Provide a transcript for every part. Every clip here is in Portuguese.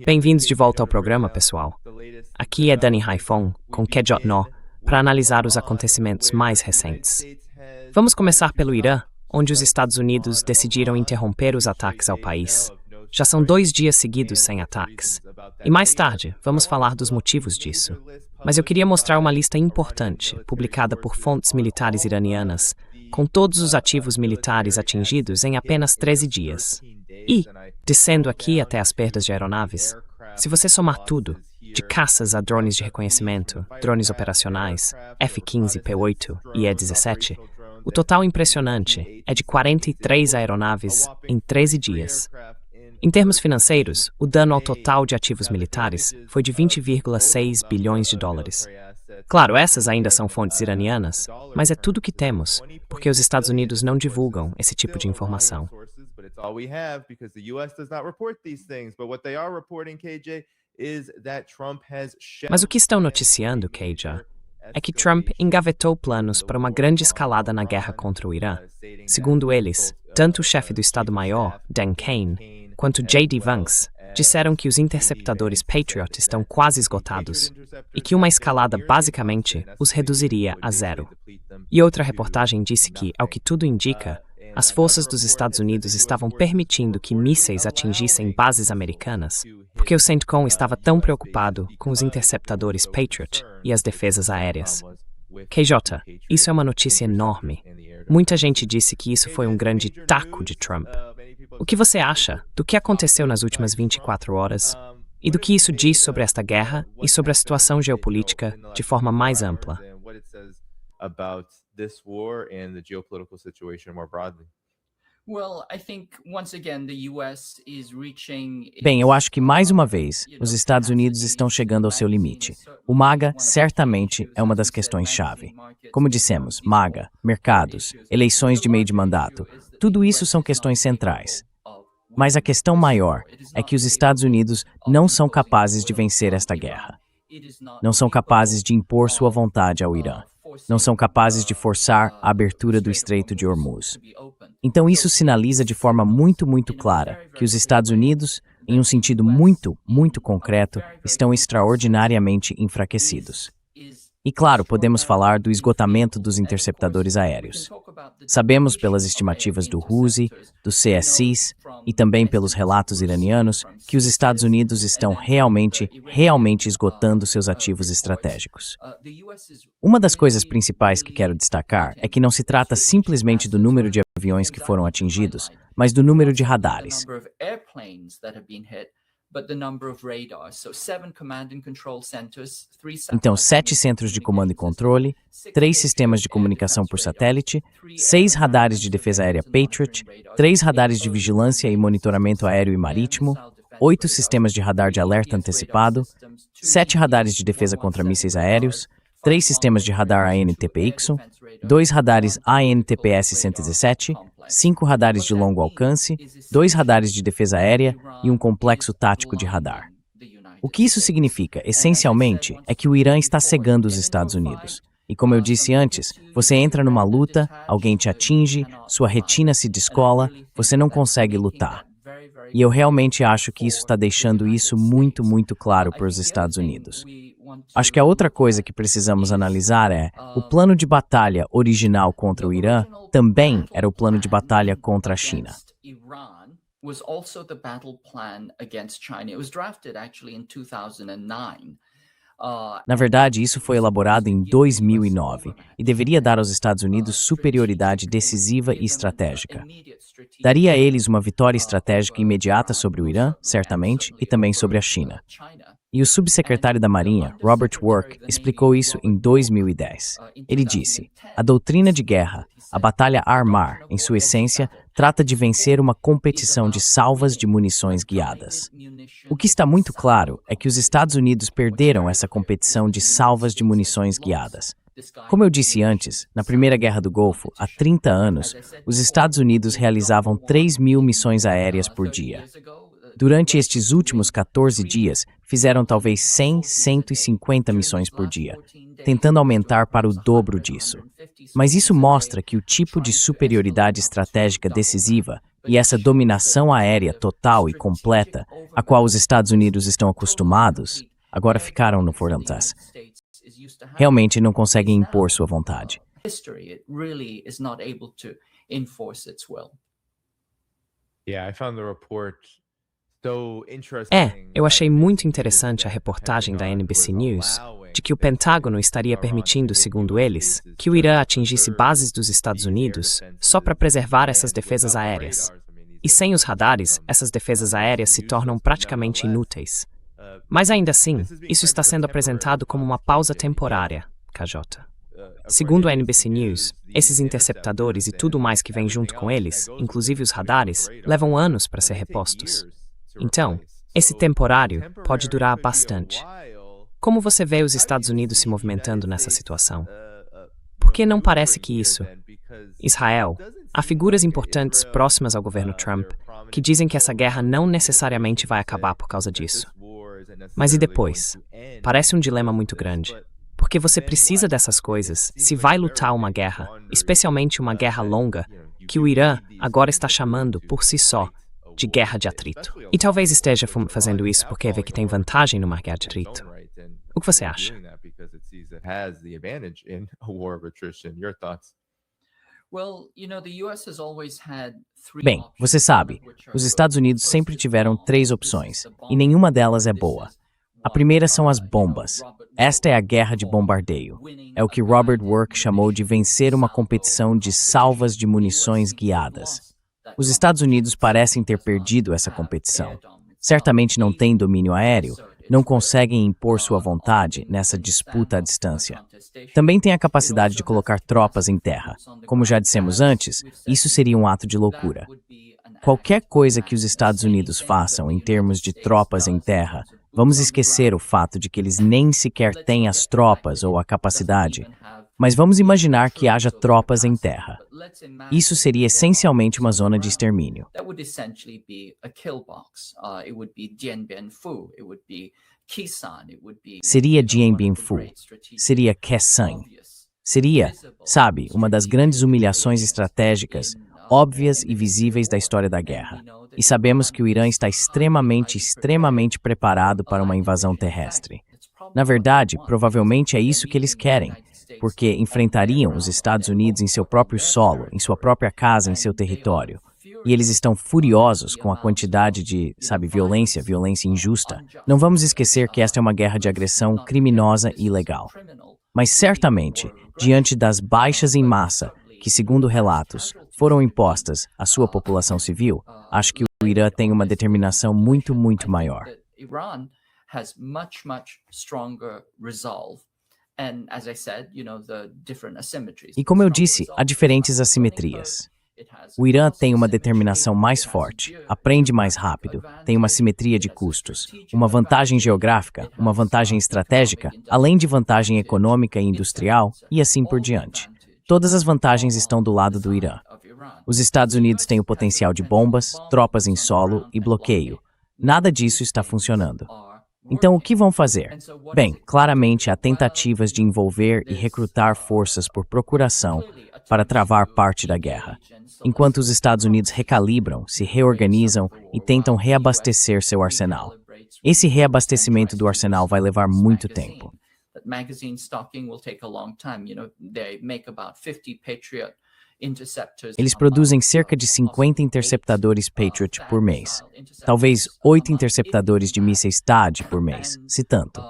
Bem-vindos de volta ao programa, pessoal. Aqui é Danny Haifong, com Kejot No, para analisar os acontecimentos mais recentes. Vamos começar pelo Irã, onde os Estados Unidos decidiram interromper os ataques ao país. Já são 2 dias seguidos sem ataques. E mais tarde, vamos falar dos motivos disso. Mas eu queria mostrar uma lista importante, publicada por fontes militares iranianas, com todos os ativos militares atingidos em apenas 13 dias. E, descendo aqui até as perdas de aeronaves, se você somar tudo, de caças a drones de reconhecimento, drones operacionais, F-15, P-8 e E-17, o total impressionante é de 43 aeronaves em 13 dias. Em termos financeiros, o dano ao total de ativos militares foi de 20,6 bilhões de dólares. Claro, essas ainda são fontes iranianas, mas é tudo o que temos, porque os Estados Unidos não divulgam esse tipo de informação. Mas o que estão noticiando, Keija, é que Trump engavetou planos para uma grande escalada na guerra contra o Irã. Segundo eles, tanto o chefe do Estado-Maior, Dan Kane, quanto J.D. Vance disseram que os interceptadores Patriot estão quase esgotados e que uma escalada basicamente os reduziria a zero. E outra reportagem disse que, ao que tudo indica, as forças dos Estados Unidos estavam permitindo que mísseis atingissem bases americanas porque o CENTCOM estava tão preocupado com os interceptadores Patriot e as defesas aéreas. KJ, isso é uma notícia enorme. Muita gente disse que isso foi um grande taco de Trump. O que você acha do que aconteceu nas últimas 24 horas e do que isso diz sobre esta guerra e sobre a situação geopolítica de forma mais ampla? Bem, eu acho que, mais uma vez, os Estados Unidos estão chegando ao seu limite. O MAGA certamente é uma das questões-chave. Como dissemos, MAGA, mercados, eleições de meio de mandato, tudo isso são questões centrais. Mas a questão maior é que os Estados Unidos não são capazes de vencer esta guerra. Não são capazes de impor sua vontade ao Irã. Não são capazes de forçar a abertura do Estreito de Hormuz. Então isso sinaliza de forma muito clara que os Estados Unidos, em um sentido muito concreto, estão extraordinariamente enfraquecidos. E claro, podemos falar do esgotamento dos interceptadores aéreos. Sabemos pelas estimativas do RUSI, do CSIS e também pelos relatos iranianos que os Estados Unidos estão realmente esgotando seus ativos estratégicos. Uma das coisas principais que quero destacar é que não se trata simplesmente do número de aviões que foram atingidos, mas do número de radares. Então, 7 centros de comando e controle, 3 sistemas de comunicação por satélite, 6 radares de defesa aérea Patriot, 3 radares de vigilância e monitoramento aéreo e marítimo, 8 sistemas de radar de alerta antecipado, 7 radares de defesa contra mísseis aéreos, 3 sistemas de radar ANTPY, 2 radares ANTPS-117, 5 radares de longo alcance, 2 radares de defesa aérea e um complexo tático de radar. O que isso significa, essencialmente, é que o Irã está cegando os Estados Unidos. E como eu disse antes, você entra numa luta, alguém te atinge, sua retina se descola, você não consegue lutar. E eu realmente acho que isso está deixando isso muito claro para os Estados Unidos. Acho que a outra coisa que precisamos analisar é, o plano de batalha original contra o Irã também era o plano de batalha contra a China. Na verdade, isso foi elaborado em 2009 e deveria dar aos Estados Unidos superioridade decisiva e estratégica. Daria a eles uma vitória estratégica imediata sobre o Irã, certamente, e também sobre a China. E o subsecretário da Marinha, Robert Work, explicou isso em 2010. Ele disse: a doutrina de guerra, a batalha ar-mar, em sua essência, trata de vencer uma competição de salvas de munições guiadas. O que está muito claro é que os Estados Unidos perderam essa competição de salvas de munições guiadas. Como eu disse antes, na Primeira Guerra do Golfo, há 30 anos, os Estados Unidos realizavam 3.000 missões aéreas por dia. Durante estes últimos 14 dias, fizeram talvez 100, 150 missões por dia, tentando aumentar para o dobro disso. Mas isso mostra que o tipo de superioridade estratégica decisiva e essa dominação aérea total e completa, a qual os Estados Unidos estão acostumados, agora ficaram no Fortaleza. Realmente não conseguem impor sua vontade. Eu achei muito interessante a reportagem da NBC News de que o Pentágono estaria permitindo, segundo eles, que o Irã atingisse bases dos Estados Unidos só para preservar essas defesas aéreas. E sem os radares, essas defesas aéreas se tornam praticamente inúteis. Mas ainda assim, isso está sendo apresentado como uma pausa temporária, KJ. Segundo a NBC News, esses interceptadores e tudo mais que vem junto com eles, inclusive os radares, levam anos para ser repostos. Então, esse temporário pode durar bastante. Como você vê os Estados Unidos se movimentando nessa situação? Porque não parece que isso... Israel, há figuras importantes próximas ao governo Trump que dizem que essa guerra não necessariamente vai acabar por causa disso. Mas e depois? Parece um dilema muito grande. Porque você precisa dessas coisas se vai lutar uma guerra, especialmente uma guerra longa, que o Irã agora está chamando, por si só, de guerra de atrito. E talvez esteja fazendo isso porque vê que tem vantagem numa guerra de atrito. O que você acha? Bem, você sabe, os Estados Unidos sempre tiveram 3 opções, e nenhuma delas é boa. A primeira são as bombas. Esta é a guerra de bombardeio. É o que Robert Work chamou de vencer uma competição de salvas de munições guiadas. Os Estados Unidos parecem ter perdido essa competição. Certamente não têm domínio aéreo, não conseguem impor sua vontade nessa disputa à distância. Também têm a capacidade de colocar tropas em terra. Como já dissemos antes, isso seria um ato de loucura. Qualquer coisa que os Estados Unidos façam em termos de tropas em terra, vamos esquecer o fato de que eles nem sequer têm as tropas ou a capacidade. Mas vamos imaginar que haja tropas em terra. Isso seria essencialmente uma zona de extermínio. Seria Dien Bien Phu. Seria Khe Sanh. Seria, sabe, uma das grandes humilhações estratégicas, óbvias e visíveis da história da guerra. E sabemos que o Irã está extremamente preparado para uma invasão terrestre. Na verdade, provavelmente é isso que eles querem, porque enfrentariam os Estados Unidos em seu próprio solo, em sua própria casa, em seu território. E eles estão furiosos com a quantidade de, violência injusta. Não vamos esquecer que esta é uma guerra de agressão criminosa e ilegal. Mas certamente, diante das baixas em massa, que segundo relatos, foram impostas à sua população civil, acho que o Irã tem uma determinação muito maior. E como eu disse, há diferentes assimetrias. O Irã tem uma determinação mais forte, aprende mais rápido, tem uma simetria de custos, uma vantagem geográfica, uma vantagem estratégica, além de vantagem econômica e industrial, e assim por diante. Todas as vantagens estão do lado do Irã. Os Estados Unidos têm o potencial de bombas, tropas em solo e bloqueio. Nada disso está funcionando. Então, o que vão fazer? Bem, claramente há tentativas de envolver e recrutar forças por procuração para travar parte da guerra, enquanto os Estados Unidos recalibram, se reorganizam e tentam reabastecer seu arsenal. Esse reabastecimento do arsenal vai levar muito tempo. Eles produzem cerca de 50 interceptadores Patriot por mês, talvez 8 interceptadores de mísseis THAAD por mês, se tanto.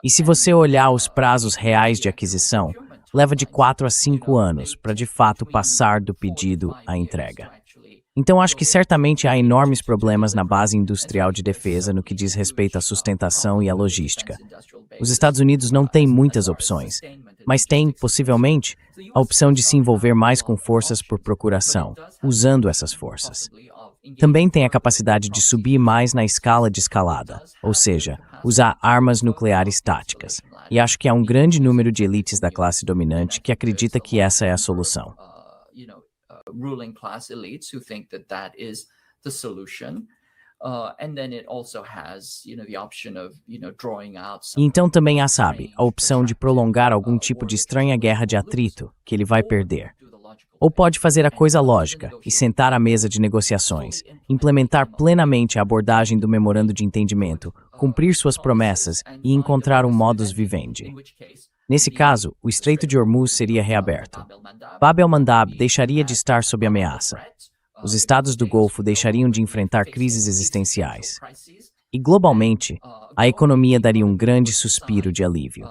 E se você olhar os prazos reais de aquisição, leva de 4 a 5 anos para de fato passar do pedido à entrega. Então acho que certamente há enormes problemas na base industrial de defesa no que diz respeito à sustentação e à logística. Os Estados Unidos não têm muitas opções, mas têm, possivelmente, a opção de se envolver mais com forças por procuração, usando essas forças. Também tem a capacidade de subir mais na escala de escalada, ou seja, usar armas nucleares táticas. E acho que há um grande número de elites da classe dominante que acredita que essa é a solução. Ruling class elites who think that is the solution. And then it also has, the option of, drawing out some... Então também há, a opção de prolongar algum tipo de estranha guerra de atrito que ele vai perder. Ou pode fazer a coisa lógica e sentar à mesa de negociações, implementar plenamente a abordagem do memorando de entendimento, cumprir suas promessas e encontrar um modus vivendi. Nesse caso, o Estreito de Hormuz seria reaberto. Bab el-Mandab deixaria de estar sob ameaça. Os estados do Golfo deixariam de enfrentar crises existenciais. E, globalmente, a economia daria um grande suspiro de alívio.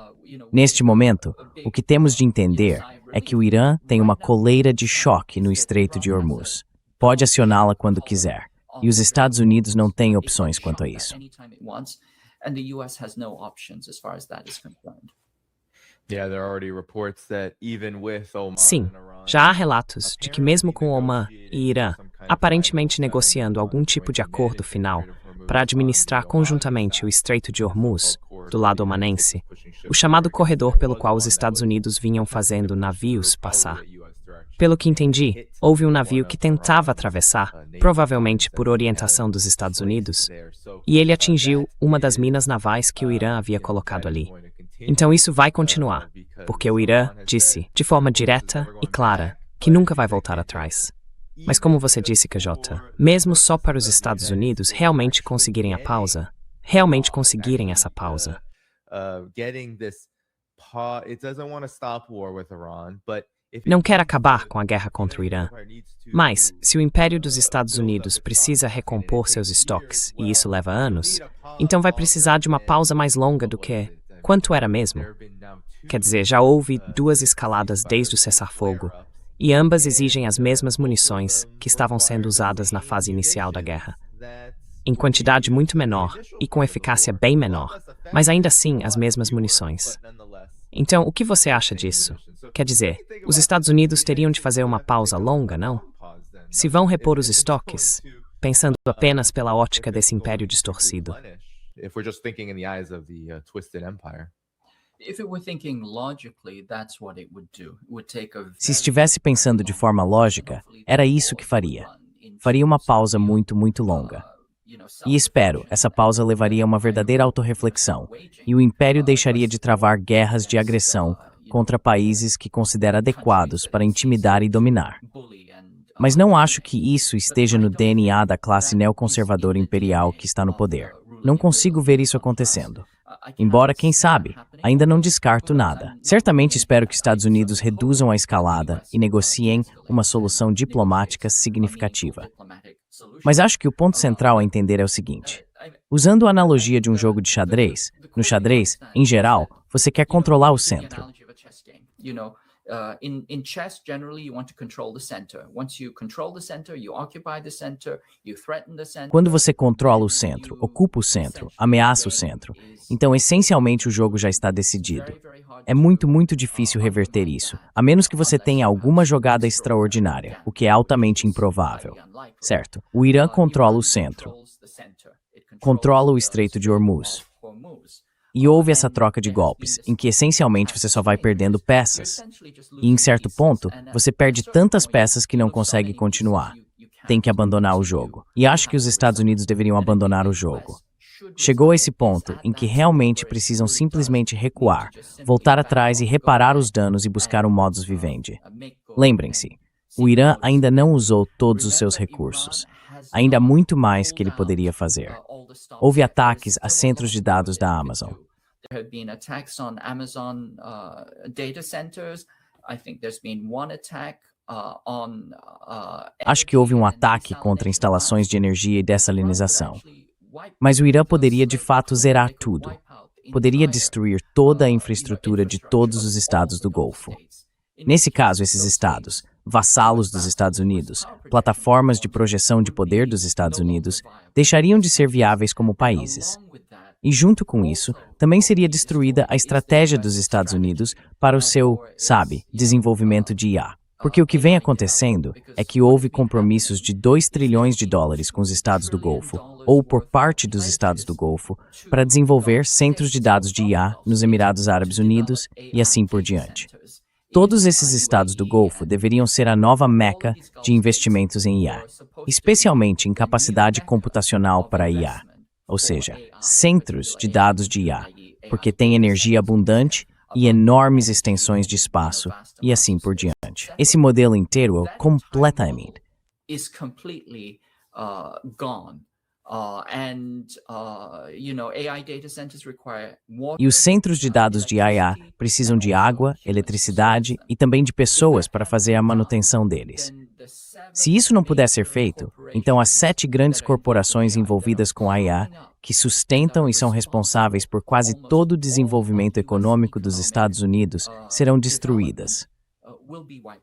Neste momento, o que temos de entender é que o Irã tem uma coleira de choque no Estreito de Hormuz. Pode acioná-la quando quiser. E os Estados Unidos não têm opções quanto a isso. Sim, já há relatos de que mesmo com Omã e Irã aparentemente negociando algum tipo de acordo final para administrar conjuntamente o Estreito de Hormuz, do lado omanense, o chamado corredor pelo qual os Estados Unidos vinham fazendo navios passar. Pelo que entendi, houve um navio que tentava atravessar, provavelmente por orientação dos Estados Unidos, e ele atingiu uma das minas navais que o Irã havia colocado ali. Então isso vai continuar, porque o Irã disse, de forma direta e clara, que nunca vai voltar atrás. Mas como você disse, KJ, mesmo só para os Estados Unidos realmente conseguirem a pausa, realmente conseguirem essa pausa. Não quer acabar com a guerra contra o Irã. Mas, se o Império dos Estados Unidos precisa recompor seus estoques, e isso leva anos, então vai precisar de uma pausa mais longa do que quanto era mesmo. Quer dizer, já houve 2 escaladas desde o cessar-fogo, e ambas exigem as mesmas munições que estavam sendo usadas na fase inicial da guerra. Em quantidade muito menor e com eficácia bem menor, mas ainda assim as mesmas munições. Então, o que você acha disso? Quer dizer, os Estados Unidos teriam de fazer uma pausa longa, não? Se vão repor os estoques, pensando apenas pela ótica desse império distorcido. Se estivesse pensando de forma lógica, era isso que faria. Faria uma pausa muito, muito longa. E espero, essa pausa levaria a uma verdadeira autorreflexão, e o Império deixaria de travar guerras de agressão contra países que considera adequados para intimidar e dominar. Mas não acho que isso esteja no DNA da classe neoconservadora imperial que está no poder. Não consigo ver isso acontecendo. Embora, quem sabe, ainda não descarto nada. Certamente espero que Estados Unidos reduzam a escalada e negociem uma solução diplomática significativa. Mas acho que o ponto central a entender é o seguinte. Usando a analogia de um jogo de xadrez, no xadrez, em geral, você quer controlar o centro. In chess, generally, you want to control the center. Once you control the center, you occupy the center, you threaten the center. Quando você controla o centro, ocupa o centro, ameaça o centro, então essencialmente o jogo já está decidido. É muito, muito difícil reverter isso, a menos que você tenha alguma jogada extraordinária, o que é altamente improvável. Certo? O Irã controla o centro, controla o Estreito de Hormuz. E houve essa troca de golpes, em que essencialmente você só vai perdendo peças. E em certo ponto, você perde tantas peças que não consegue continuar. Tem que abandonar o jogo. E acho que os Estados Unidos deveriam abandonar o jogo. Chegou a esse ponto em que realmente precisam simplesmente recuar, voltar atrás e reparar os danos e buscar um modus vivendi. Lembrem-se, o Irã ainda não usou todos os seus recursos. Ainda há muito mais que ele poderia fazer. Houve ataques a centros de dados da Amazon. Acho que houve um ataque contra instalações de energia e dessalinização. Mas o Irã poderia de fato zerar tudo. Poderia destruir toda a infraestrutura de todos os estados do Golfo. Nesse caso, esses estados, vassalos dos Estados Unidos, plataformas de projeção de poder dos Estados Unidos, deixariam de ser viáveis como países. E junto com isso, também seria destruída a estratégia dos Estados Unidos para o seu, desenvolvimento de IA. Porque o que vem acontecendo é que houve compromissos de 2 trilhões de dólares com os estados do Golfo, ou por parte dos estados do Golfo, para desenvolver centros de dados de IA nos Emirados Árabes Unidos e assim por diante. Todos esses estados do Golfo deveriam ser a nova meca de investimentos em IA, especialmente em capacidade computacional para IA, ou seja, centros de dados de IA, porque tem energia abundante, e enormes extensões de espaço, e assim por diante. Esse modelo inteiro é completamente is completely gone. AI data centers require water. E os centros de dados de IA precisam de água, eletricidade e também de pessoas para fazer a manutenção deles. Se isso não puder ser feito, então as 7 grandes corporações envolvidas com a IA, que sustentam e são responsáveis por quase todo o desenvolvimento econômico dos Estados Unidos, serão destruídas.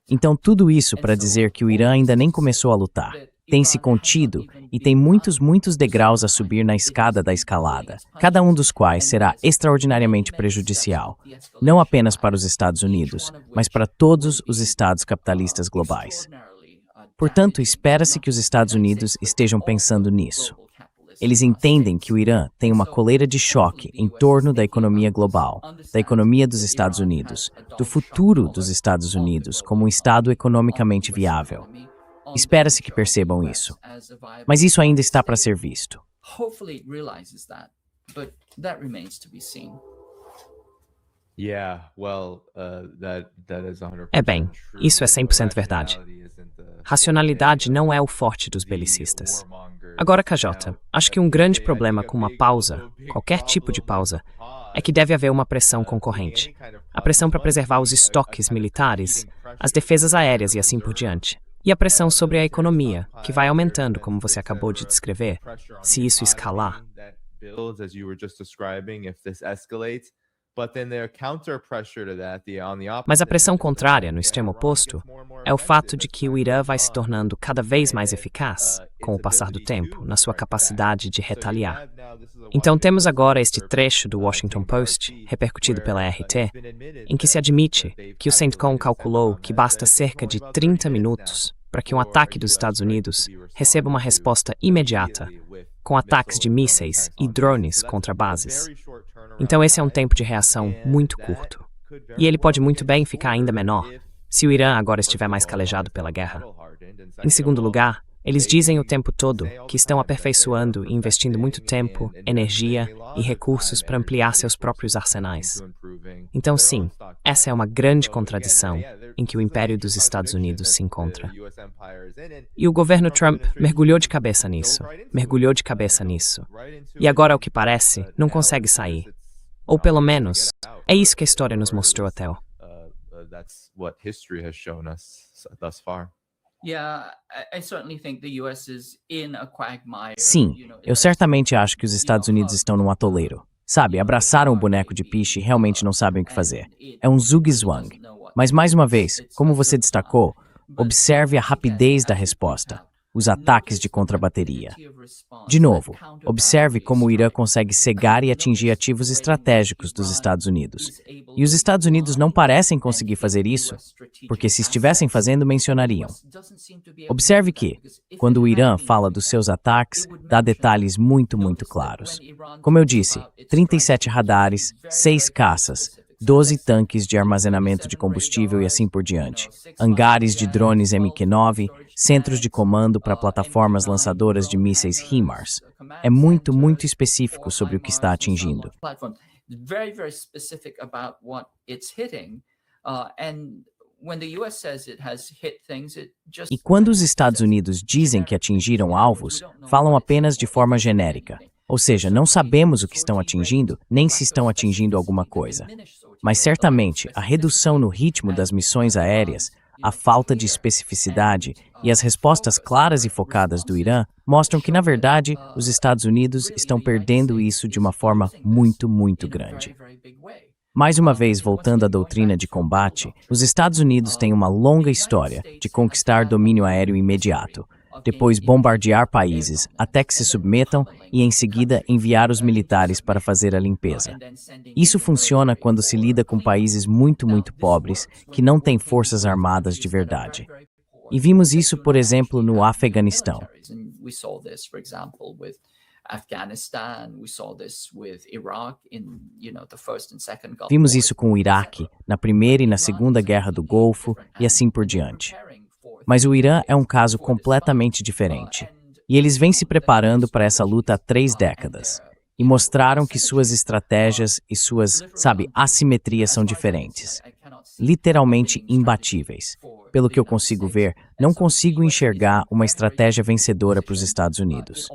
Então tudo isso para dizer que o Irã ainda nem começou a lutar. Tem se contido e tem muitos degraus a subir na escada da escalada, cada um dos quais será extraordinariamente prejudicial, não apenas para os Estados Unidos, mas para todos os estados capitalistas globais. Portanto, espera-se que os Estados Unidos estejam pensando nisso. Eles entendem que o Irã tem uma coleira de choque em torno da economia global, da economia dos Estados Unidos, do futuro dos Estados Unidos como um estado economicamente viável. Espera-se que percebam isso. Mas isso ainda está para ser visto. Bem, isso é 100% verdade. Racionalidade não é o forte dos belicistas. Agora, KJ, acho que um grande problema com uma pausa, qualquer tipo de pausa, é que deve haver uma pressão concorrente. A pressão para preservar os estoques militares, as defesas aéreas e assim por diante. E a pressão sobre a economia, que vai aumentando, como você acabou de descrever, se isso escalar. Mas a pressão contrária, no extremo oposto, é o fato de que o Irã vai se tornando cada vez mais eficaz, com o passar do tempo, na sua capacidade de retaliar. Então temos agora este trecho do Washington Post, repercutido pela RT, em que se admite que o CENTCOM calculou que basta cerca de 30 minutos para que um ataque dos Estados Unidos receba uma resposta imediata, com ataques de mísseis e drones contra bases. Então esse é um tempo de reação muito curto. E ele pode muito bem ficar ainda menor, se o Irã agora estiver mais calejado pela guerra. Em segundo lugar, eles dizem o tempo todo que estão aperfeiçoando e investindo muito tempo, energia e recursos para ampliar seus próprios arsenais. Então sim, essa é uma grande contradição em que o Império dos Estados Unidos se encontra. E o governo Trump mergulhou de cabeça nisso. E agora, ao que parece, não consegue sair. Ou pelo menos, é isso que a história nos mostrou, Theo. Sim, eu certamente acho que os Estados Unidos estão num atoleiro. Sabe, abraçaram o boneco de piche e realmente não sabem o que fazer. É um zug-zwang. Mas mais uma vez, como você destacou, observe a rapidez da resposta. Os ataques de contrabateria. De novo, observe como o Irã consegue cegar e atingir ativos estratégicos dos Estados Unidos. E os Estados Unidos não parecem conseguir fazer isso, porque se estivessem fazendo, mencionariam. Observe que, quando o Irã fala dos seus ataques, dá detalhes muito claros. Como eu disse, 37 radares, 6 caças, 12 tanques de armazenamento de combustível e assim por diante, hangares de drones MQ-9, centros de comando para plataformas lançadoras de mísseis HIMARS. É muito específico sobre o que está atingindo. E quando os Estados Unidos dizem que atingiram alvos, falam apenas de forma genérica. Ou seja, não sabemos o que estão atingindo, nem se estão atingindo alguma coisa. Mas certamente, a redução no ritmo das missões aéreas, a falta de especificidade e as respostas claras e focadas do Irã mostram que, na verdade, os Estados Unidos estão perdendo isso de uma forma muito grande. Mais uma vez, voltando à doutrina de combate, os Estados Unidos têm uma longa história de conquistar domínio aéreo imediato, depois bombardear países até que se submetam e, em seguida, enviar os militares para fazer a limpeza. Isso funciona quando se lida com países muito pobres que não têm forças armadas de verdade. E vimos isso, por exemplo, no Afeganistão. Vimos isso com o Iraque, na Primeira e na Segunda Guerra do Golfo e assim por diante. Mas o Irã é um caso completamente diferente. E eles vêm se preparando para essa luta há 3 décadas. e mostraram que suas estratégias e suas, assimetrias são diferentes. Literalmente imbatíveis. Pelo que eu consigo ver, não consigo enxergar uma estratégia vencedora para os Estados Unidos.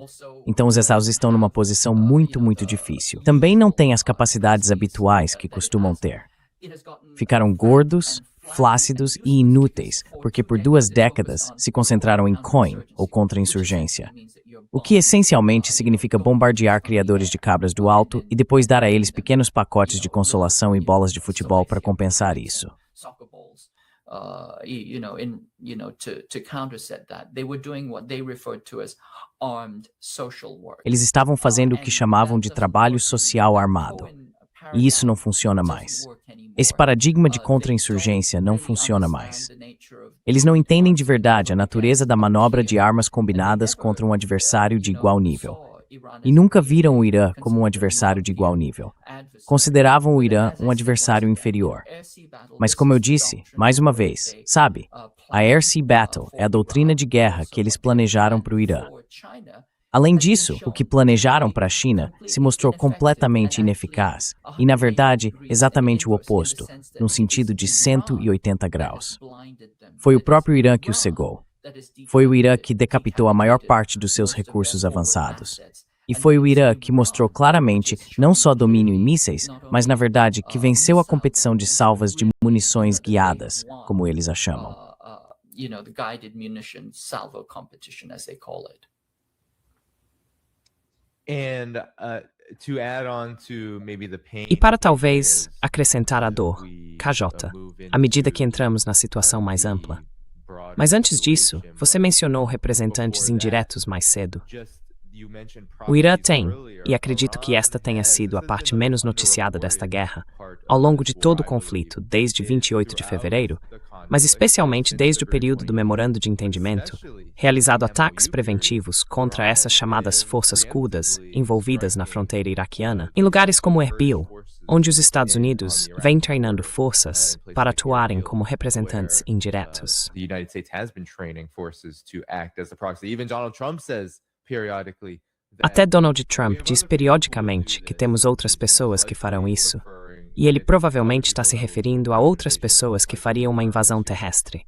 Então os Estados estão numa posição muito, muito difícil. Também não têm as capacidades habituais que costumam ter. Ficaram gordos, flácidos e inúteis, porque por 2 décadas se concentraram em coin, ou contra-insurgência. O que essencialmente significa bombardear criadores de cabras do alto e depois dar a eles pequenos pacotes de consolação e bolas de futebol para compensar isso. Eles estavam fazendo o que chamavam de trabalho social armado. E isso não funciona mais. Esse paradigma de contra-insurgência não funciona mais. Eles não entendem de verdade a natureza da manobra de armas combinadas contra um adversário de igual nível. E nunca viram o Irã como um adversário de igual nível. Consideravam o Irã um adversário inferior. Mas como eu disse, mais uma vez, a Air Sea Battle é a doutrina de guerra que eles planejaram para o Irã. Além disso, o que planejaram para a China se mostrou completamente ineficaz e, na verdade, exatamente o oposto, num sentido de 180 graus. Foi o próprio Irã que o cegou. Foi o Irã que decapitou a maior parte dos seus recursos avançados. E foi o Irã que mostrou claramente não só domínio em mísseis, mas, na verdade, que venceu a competição de salvas de munições guiadas, como eles a chamam. E para talvez acrescentar a dor, KJ, à medida que entramos na situação mais ampla. Mas antes disso, você mencionou representantes indiretos mais cedo. O Irã tem, e acredito que esta tenha sido a parte menos noticiada desta guerra, ao longo de todo o conflito, desde 28 de fevereiro, mas especialmente desde o período do Memorando de Entendimento, realizado ataques preventivos contra essas chamadas forças kurdas envolvidas na fronteira iraquiana, em lugares como Erbil, onde os Estados Unidos vêm treinando forças para atuarem como representantes indiretos. Até Donald Trump diz periodicamente que temos outras pessoas que farão isso, e ele provavelmente está se referindo a outras pessoas que fariam uma invasão terrestre.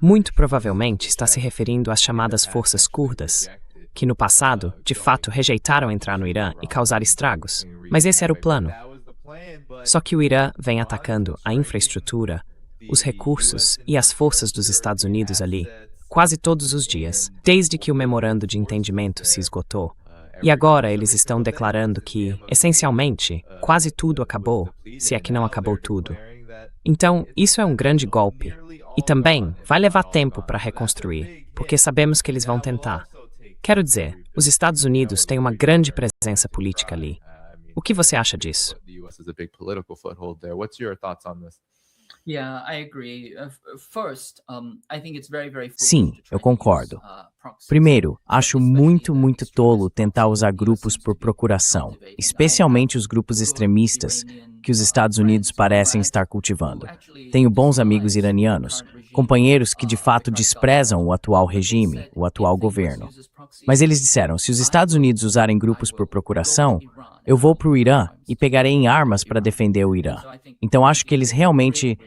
Muito provavelmente está se referindo às chamadas forças kurdas, que no passado, de fato, rejeitaram entrar no Irã e causar estragos, mas esse era o plano. Só que o Irã vem atacando a infraestrutura, os recursos e as forças dos Estados Unidos ali, quase todos os dias, desde que o memorando de entendimento se esgotou. E agora eles estão declarando que, essencialmente, quase tudo acabou, se é que não acabou tudo. Então, isso é um grande golpe. E também vai levar tempo para reconstruir, porque sabemos que eles vão tentar. Quero dizer, os Estados Unidos têm uma grande presença política ali. O que você acha disso? Sim, eu concordo. Primeiro, acho muito, muito tolo tentar usar grupos por procuração, especialmente os grupos extremistas que os Estados Unidos parecem estar cultivando. Tenho bons amigos iranianos, companheiros que de fato desprezam o atual regime, o atual governo. Mas eles disseram, se os Estados Unidos usarem grupos por procuração, eu vou para o Irã e pegarei em armas para defender o Irã. Então acho que eles realmente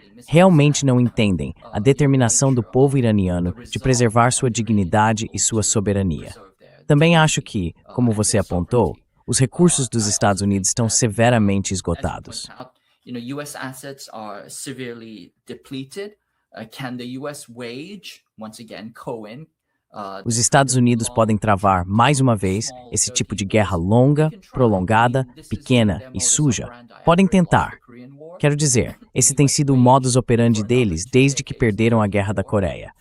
não entendem a determinação do povo iraniano de preservar sua dignidade e sua soberania. Também acho que, como você apontou, os recursos dos Estados Unidos estão severamente esgotados. Os Estados Unidos podem travar, mais uma vez, esse tipo de guerra longa, prolongada, pequena e suja. Podem tentar. Quero dizer, esse tem sido o modus operandi deles desde que perderam a Guerra da Coreia.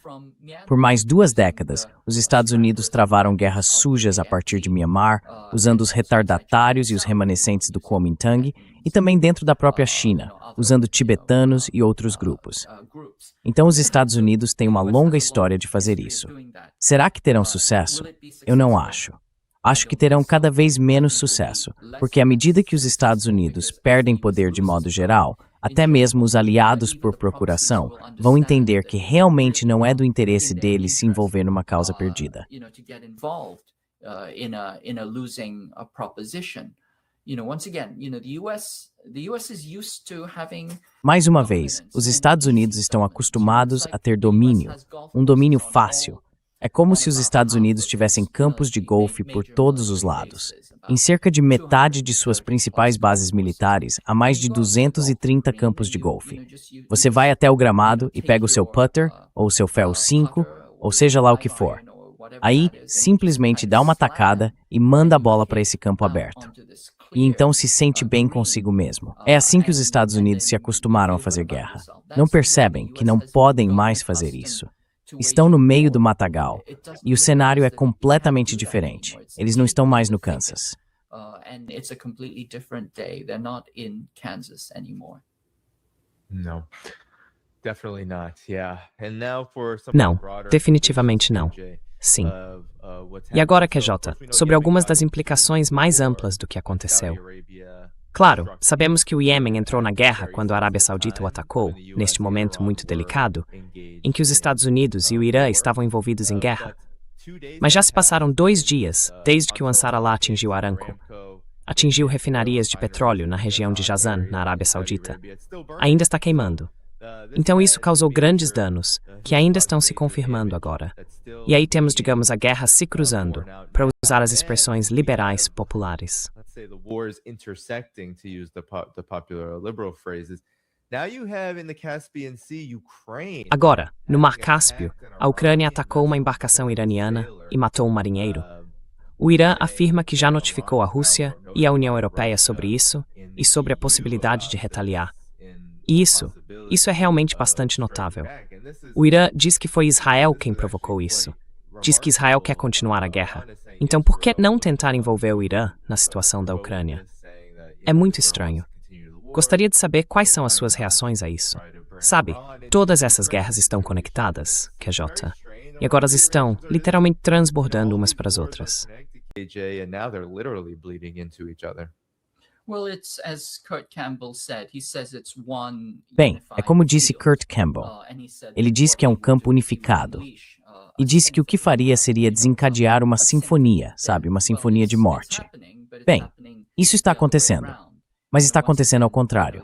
Por mais 2 décadas, os Estados Unidos travaram guerras sujas a partir de Myanmar, usando os retardatários e os remanescentes do Kuomintang, e também dentro da própria China, usando tibetanos e outros grupos. Então os Estados Unidos têm uma longa história de fazer isso. Será que terão sucesso? Eu não acho. Acho que terão cada vez menos sucesso, porque à medida que os Estados Unidos perdem poder de modo geral, até mesmo os aliados por procuração vão entender que realmente não é do interesse deles se envolver numa causa perdida. in a losing proposition. Once again, the US is used to having. Mais uma vez, os Estados Unidos estão acostumados a ter domínio, um domínio fácil. É como se os Estados Unidos tivessem campos de golfe por todos os lados. Em cerca de metade de suas principais bases militares, há mais de 230 campos de golfe. Você vai até o gramado e pega o seu putter, ou o seu fel 5, ou seja lá o que for. Aí, simplesmente dá uma tacada e manda a bola para esse campo aberto. E então se sente bem consigo mesmo. É assim que os Estados Unidos se acostumaram a fazer guerra. Não percebem que não podem mais fazer isso. Estão no meio do matagal. E o cenário é completamente diferente. Eles não estão mais no Kansas. Não, definitivamente não. Sim. E agora, QJ, sobre algumas das implicações mais amplas do que aconteceu. Claro, sabemos que o Iêmen entrou na guerra quando a Arábia Saudita o atacou, neste momento muito delicado, em que os Estados Unidos e o Irã estavam envolvidos em guerra. Mas já se passaram 2 dias desde que o Ansar Allah atingiu Aramco. Atingiu refinarias de petróleo na região de Jazan, na Arábia Saudita. Ainda está queimando. Então isso causou grandes danos, que ainda estão se confirmando agora. E aí temos, digamos, a guerra se cruzando, para usar as expressões liberais populares. Agora, no Mar Cáspio, a Ucrânia atacou uma embarcação iraniana e matou um marinheiro. O Irã afirma que já notificou a Rússia e a União Europeia sobre isso e sobre a possibilidade de retaliar. E isso é realmente bastante notável. O Irã diz que foi Israel quem provocou isso. Diz que Israel quer continuar a guerra. Então por que não tentar envolver o Irã na situação da Ucrânia? É muito estranho. Gostaria de saber quais são as suas reações a isso. Sabe, todas essas guerras estão conectadas, QJ. E agora elas estão, literalmente, transbordando umas para as outras. Bem, é como disse Kurt Campbell. Ele disse que é um campo unificado. E disse que o que faria seria desencadear uma sinfonia, sabe? Uma sinfonia de morte. Bem, isso está acontecendo. Mas está acontecendo ao contrário.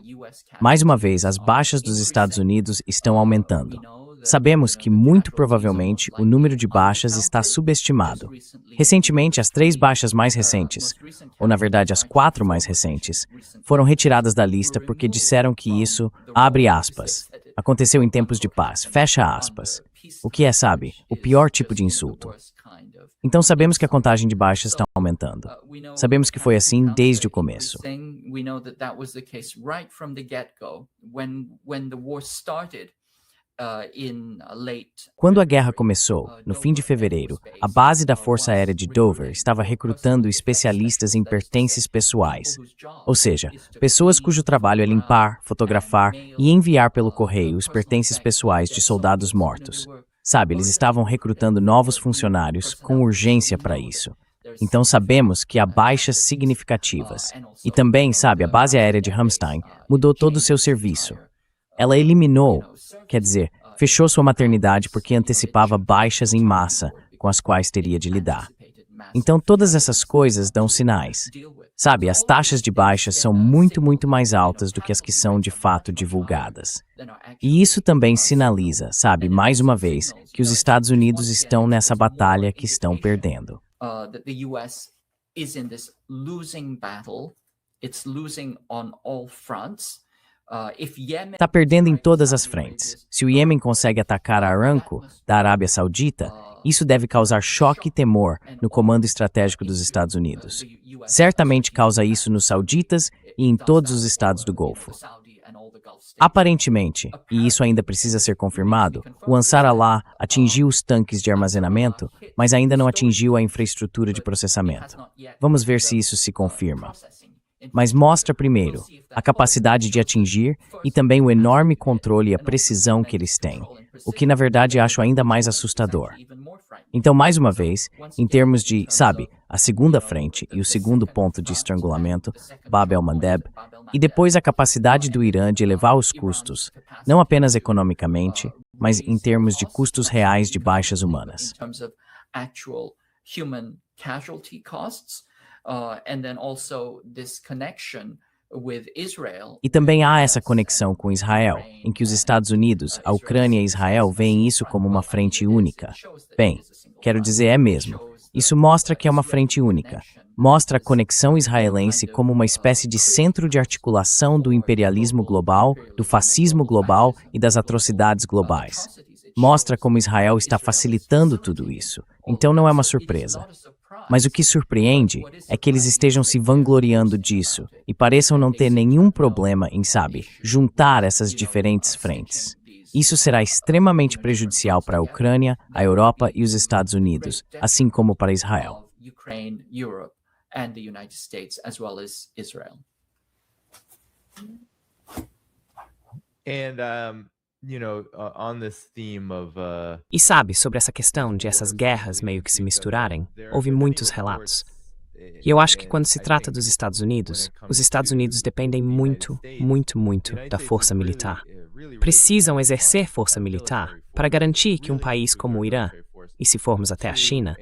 Mais uma vez, as baixas dos Estados Unidos estão aumentando. Sabemos que, muito provavelmente, o número de baixas está subestimado. Recentemente, as 3 baixas mais recentes, ou na verdade as 4 mais recentes, foram retiradas da lista porque disseram que isso, abre aspas, aconteceu em tempos de paz, fecha aspas. O que é, sabe, o pior tipo de insulto. Então sabemos que a contagem de baixas está aumentando. Sabemos que foi assim desde o começo. Quando a guerra começou, no fim de fevereiro, a base da Força Aérea de Dover estava recrutando especialistas em pertences pessoais, ou seja, pessoas cujo trabalho é limpar, fotografar e enviar pelo correio os pertences pessoais de soldados mortos. Sabe, eles estavam recrutando novos funcionários com urgência para isso. Então sabemos que há baixas significativas. E também, sabe, a base aérea de Ramstein mudou todo o seu serviço. Ela eliminou, quer dizer, fechou sua maternidade porque antecipava baixas em massa com as quais teria de lidar. Então todas essas coisas dão sinais. Sabe, as taxas de baixas são muito mais altas do que as que são de fato divulgadas. E isso também sinaliza, sabe, mais uma vez, que os Estados Unidos estão nessa batalha que estão perdendo. Está perdendo em todas as frentes. Se o Iêmen consegue atacar a Aramco, da Arábia Saudita, isso deve causar choque e temor no comando estratégico dos Estados Unidos. Certamente causa isso nos sauditas e em todos os estados do Golfo. Aparentemente, e isso ainda precisa ser confirmado, o Ansar Allah atingiu os tanques de armazenamento, mas ainda não atingiu a infraestrutura de processamento. Vamos ver se isso se confirma. Mas mostra primeiro a capacidade de atingir e também o enorme controle e a precisão que eles têm, o que na verdade acho ainda mais assustador. Então, mais uma vez, em termos de, sabe, a segunda frente e o segundo ponto de estrangulamento, Bab el-Mandeb, e depois a capacidade do Irã de elevar os custos, não apenas economicamente, mas em termos de custos reais de baixas humanas. human casualty costs, and then also this connection with Israel. E também há essa conexão com Israel, em que os Estados Unidos, a Ucrânia e Israel veem isso como uma frente única. Bem, quero dizer, é mesmo. Isso mostra que é uma frente única. Mostra a conexão israelense como uma espécie de centro de articulação do imperialismo global, do fascismo global e das atrocidades globais. Mostra como Israel está facilitando tudo isso. Então não é uma surpresa. Mas o que surpreende é que eles estejam se vangloriando disso e pareçam não ter nenhum problema em, juntar essas diferentes frentes. Isso será extremamente prejudicial para a Ucrânia, a Europa e os Estados Unidos, assim como para Israel. E sabe, sobre essa questão de essas guerras meio que se misturarem, houve muitos relatos. E eu acho que quando se trata dos Estados Unidos, os Estados Unidos dependem muito, muito, muito da força militar. Precisam exercer força militar para garantir que um país como o Irã, e se formos até a China,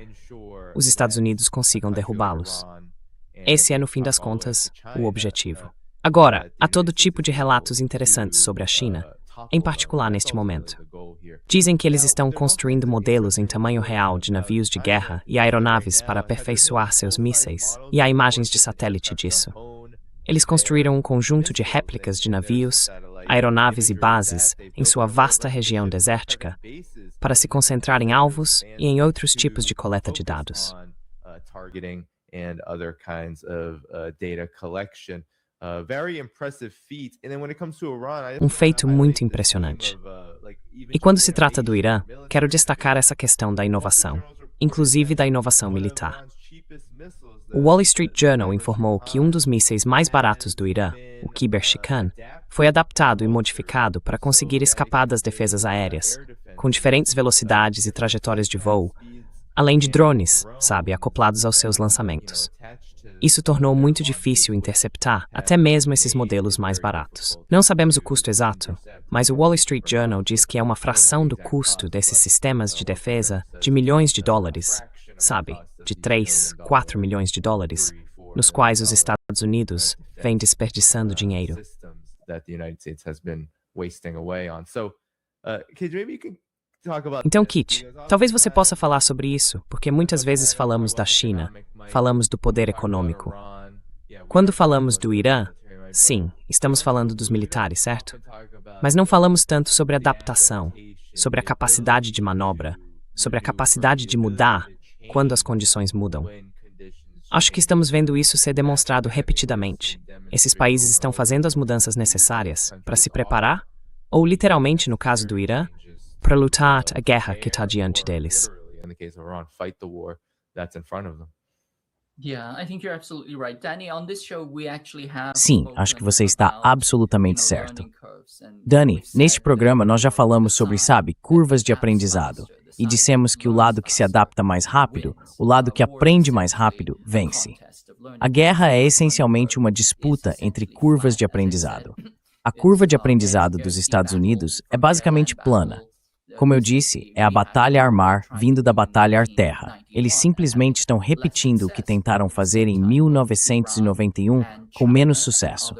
os Estados Unidos consigam derrubá-los. Esse é, no fim das contas, o objetivo. Agora, há todo tipo de relatos interessantes sobre a China, em particular neste momento. Dizem que eles estão construindo modelos em tamanho real de navios de guerra e aeronaves para aperfeiçoar seus mísseis, e há imagens de satélite disso. Eles construíram um conjunto de réplicas de navios, aeronaves e bases em sua vasta região desértica para se concentrar em alvos e em outros tipos de coleta de dados. Um feito muito impressionante. E quando se trata do Irã, quero destacar essa questão da inovação, inclusive da inovação militar. O Wall Street Journal informou que um dos mísseis mais baratos do Irã, o Kiber Shikan, foi adaptado e modificado para conseguir escapar das defesas aéreas, com diferentes velocidades e trajetórias de voo, além de drones, acoplados aos seus lançamentos. Isso tornou muito difícil interceptar até mesmo esses modelos mais baratos. Não sabemos o custo exato, mas o Wall Street Journal diz que é uma fração do custo desses sistemas de defesa de milhões de dólares, de 3, 4 milhões de dólares, nos quais os Estados Unidos vêm desperdiçando dinheiro. Então, Kit, talvez você possa falar sobre isso, porque muitas vezes falamos da China, falamos do poder econômico. Quando falamos do Irã, sim, estamos falando dos militares, certo? Mas não falamos tanto sobre adaptação, sobre a capacidade de manobra, sobre a capacidade de mudar quando as condições mudam. Acho que estamos vendo isso ser demonstrado repetidamente. Esses países estão fazendo as mudanças necessárias para se preparar, ou literalmente, no caso do Irã, para lutar a guerra que está diante deles. Sim, acho que você está absolutamente certo. Dani, neste programa nós já falamos sobre, curvas de aprendizado. E dissemos que o lado que se adapta mais rápido, o lado que aprende mais rápido, vence. A guerra é essencialmente uma disputa entre curvas de aprendizado. A curva de aprendizado dos Estados Unidos é basicamente plana. Como eu disse, é a batalha ar-mar vindo da batalha ar-terra. Eles simplesmente estão repetindo o que tentaram fazer em 1991 com menos sucesso.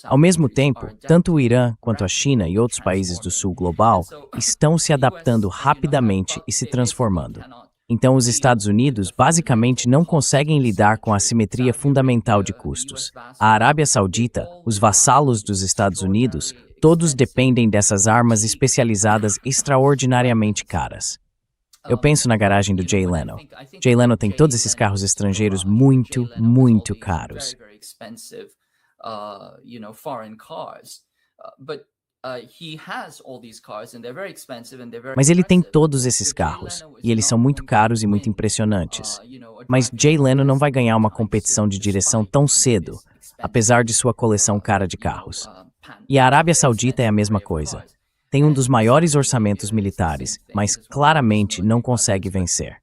Ao mesmo tempo, tanto o Irã quanto a China e outros países do sul global estão se adaptando rapidamente e se transformando. Então, os Estados Unidos basicamente não conseguem lidar com a assimetria fundamental de custos. A Arábia Saudita, os vassalos dos Estados Unidos, todos dependem dessas armas especializadas extraordinariamente caras. Eu penso na garagem do Jay Leno. Jay Leno tem todos esses carros estrangeiros muito, muito caros. Mas ele tem todos esses carros, e eles são muito caros e muito impressionantes. Mas Jay Leno não vai ganhar uma competição de direção tão cedo, apesar de sua coleção cara de carros. E a Arábia Saudita é a mesma coisa. Tem um dos maiores orçamentos militares, mas claramente não consegue vencer.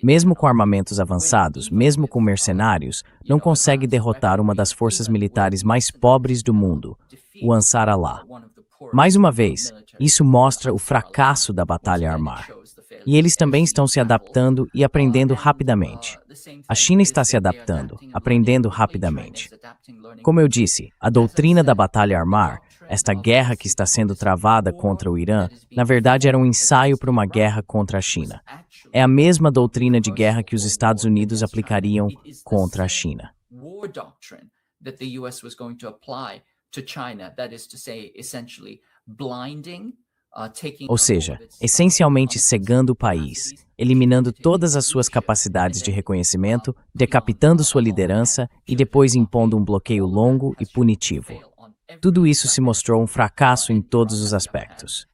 Mesmo com armamentos avançados, mesmo com mercenários, não consegue derrotar uma das forças militares mais pobres do mundo, o Ansar Allah. Mais uma vez, isso mostra o fracasso da batalha ar-mar. E eles também estão se adaptando e aprendendo rapidamente. A China está se adaptando, aprendendo rapidamente. Como eu disse, a doutrina da batalha armar, esta guerra que está sendo travada contra o Irã, na verdade era um ensaio para uma guerra contra a China. É a mesma doutrina de guerra que os Estados Unidos aplicariam contra a China. Ou seja, essencialmente cegando o país, eliminando todas as suas capacidades de reconhecimento, decapitando sua liderança e depois impondo um bloqueio longo e punitivo. Tudo isso se mostrou um fracasso em todos os aspectos.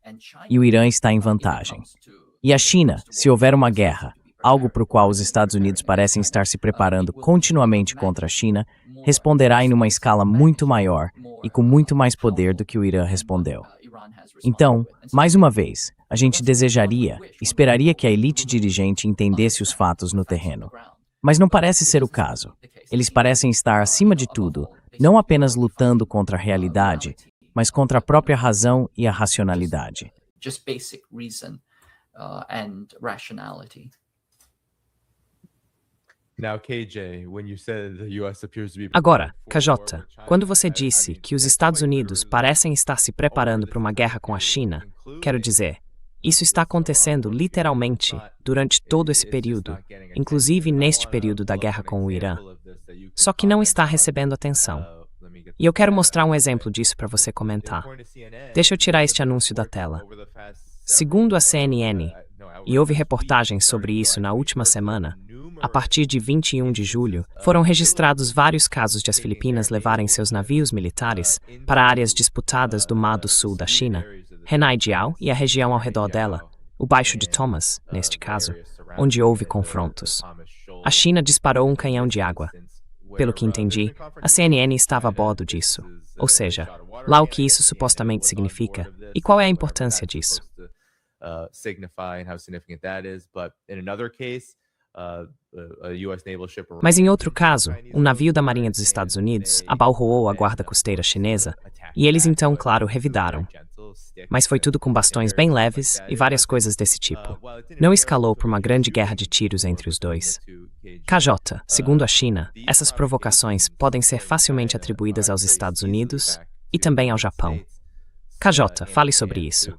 E o Irã está em vantagem. E a China, se houver uma guerra, algo para o qual os Estados Unidos parecem estar se preparando continuamente contra a China, responderá em uma escala muito maior e com muito mais poder do que o Irã respondeu. Então, mais uma vez, a gente esperaria que a elite dirigente entendesse os fatos no terreno. Mas não parece ser o caso. Eles parecem estar, acima de tudo, não apenas lutando contra a realidade, mas contra a própria razão e a racionalidade. Agora, KJ, quando você disse que os Estados Unidos parecem estar se preparando para uma guerra com a China, quero dizer, isso está acontecendo literalmente durante todo esse período, inclusive neste período da guerra com o Irã. Só que não está recebendo atenção. E eu quero mostrar um exemplo disso para você comentar. Deixa eu tirar este anúncio da tela. Segundo a CNN, e houve reportagens sobre isso na última semana, a partir de 21 de julho, foram registrados vários casos de as Filipinas levarem seus navios militares para áreas disputadas do Mar do Sul da China, Henai-Jiao e a região ao redor dela, o Baixo de Thomas, neste caso, onde houve confrontos. A China disparou um canhão de água. Pelo que entendi, a CNN estava a bordo disso. Ou seja, lá o que isso supostamente significa e qual é a importância disso. Mas em outro caso, um navio da Marinha dos Estados Unidos abalroou a guarda costeira chinesa e eles então, claro, revidaram. Mas foi tudo com bastões bem leves e várias coisas desse tipo. Não escalou para uma grande guerra de tiros entre os dois. KJ, segundo a China, essas provocações podem ser facilmente atribuídas aos Estados Unidos e também ao Japão. KJ, fale sobre isso.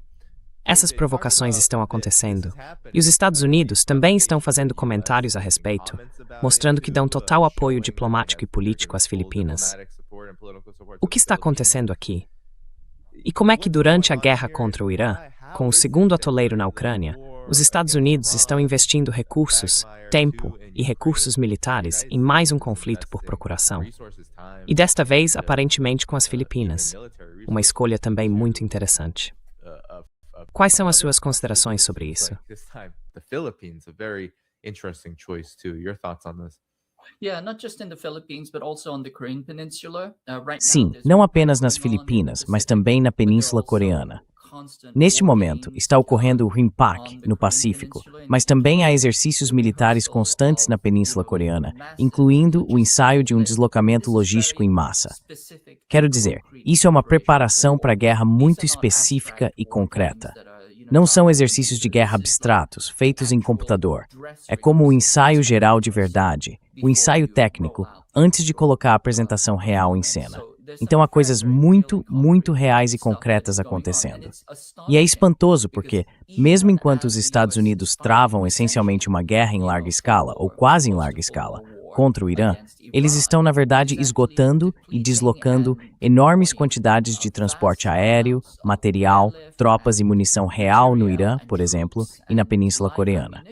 Essas provocações estão acontecendo, e os Estados Unidos também estão fazendo comentários a respeito, mostrando que dão total apoio diplomático e político às Filipinas. O que está acontecendo aqui? E como é que durante a guerra contra o Irã, com o segundo atoleiro na Ucrânia, os Estados Unidos estão investindo recursos, tempo e recursos militares em mais um conflito por procuração? E desta vez, aparentemente, com as Filipinas. Uma escolha também muito interessante. Quais são as suas considerações sobre isso? Sim, não apenas nas Filipinas, mas também na Península Coreana. Neste momento, está ocorrendo o RIMPAC, no Pacífico, mas também há exercícios militares constantes na Península Coreana, incluindo o ensaio de um deslocamento logístico em massa. Quero dizer, isso é uma preparação para a guerra muito específica e concreta. Não são exercícios de guerra abstratos, feitos em computador. É como o ensaio geral de verdade, o ensaio técnico, antes de colocar a apresentação real em cena. Então há coisas muito, muito reais e concretas acontecendo. E é espantoso porque, mesmo enquanto os Estados Unidos travam essencialmente uma guerra em larga escala, ou quase em larga escala, contra o Irã, eles estão, na verdade, esgotando e deslocando enormes quantidades de transporte aéreo, material, tropas e munição real no Irã, por exemplo, e na Península Coreana.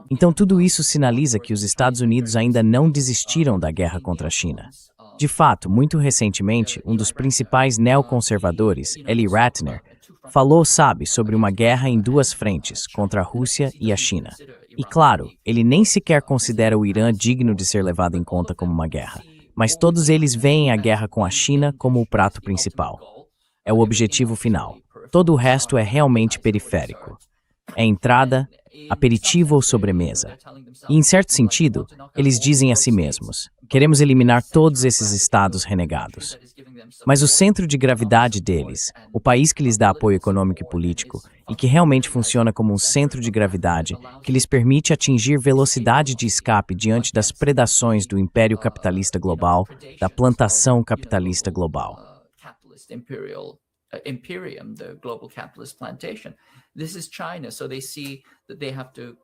Então tudo isso sinaliza que os Estados Unidos ainda não desistiram da guerra contra a China. De fato, muito recentemente, um dos principais neoconservadores, Eli Ratner, falou, sobre uma guerra em duas frentes, contra a Rússia e a China. E claro, ele nem sequer considera o Irã digno de ser levado em conta como uma guerra. Mas todos eles veem a guerra com a China como o prato principal. É o objetivo final. Todo o resto é realmente periférico. é entrada, aperitivo ou sobremesa. E, em certo sentido, eles dizem a si mesmos: queremos eliminar todos esses estados renegados. Mas o centro de gravidade deles, o país que lhes dá apoio econômico e político, e que realmente funciona como um centro de gravidade que lhes permite atingir velocidade de escape diante das predações do império capitalista global, da plantação capitalista global.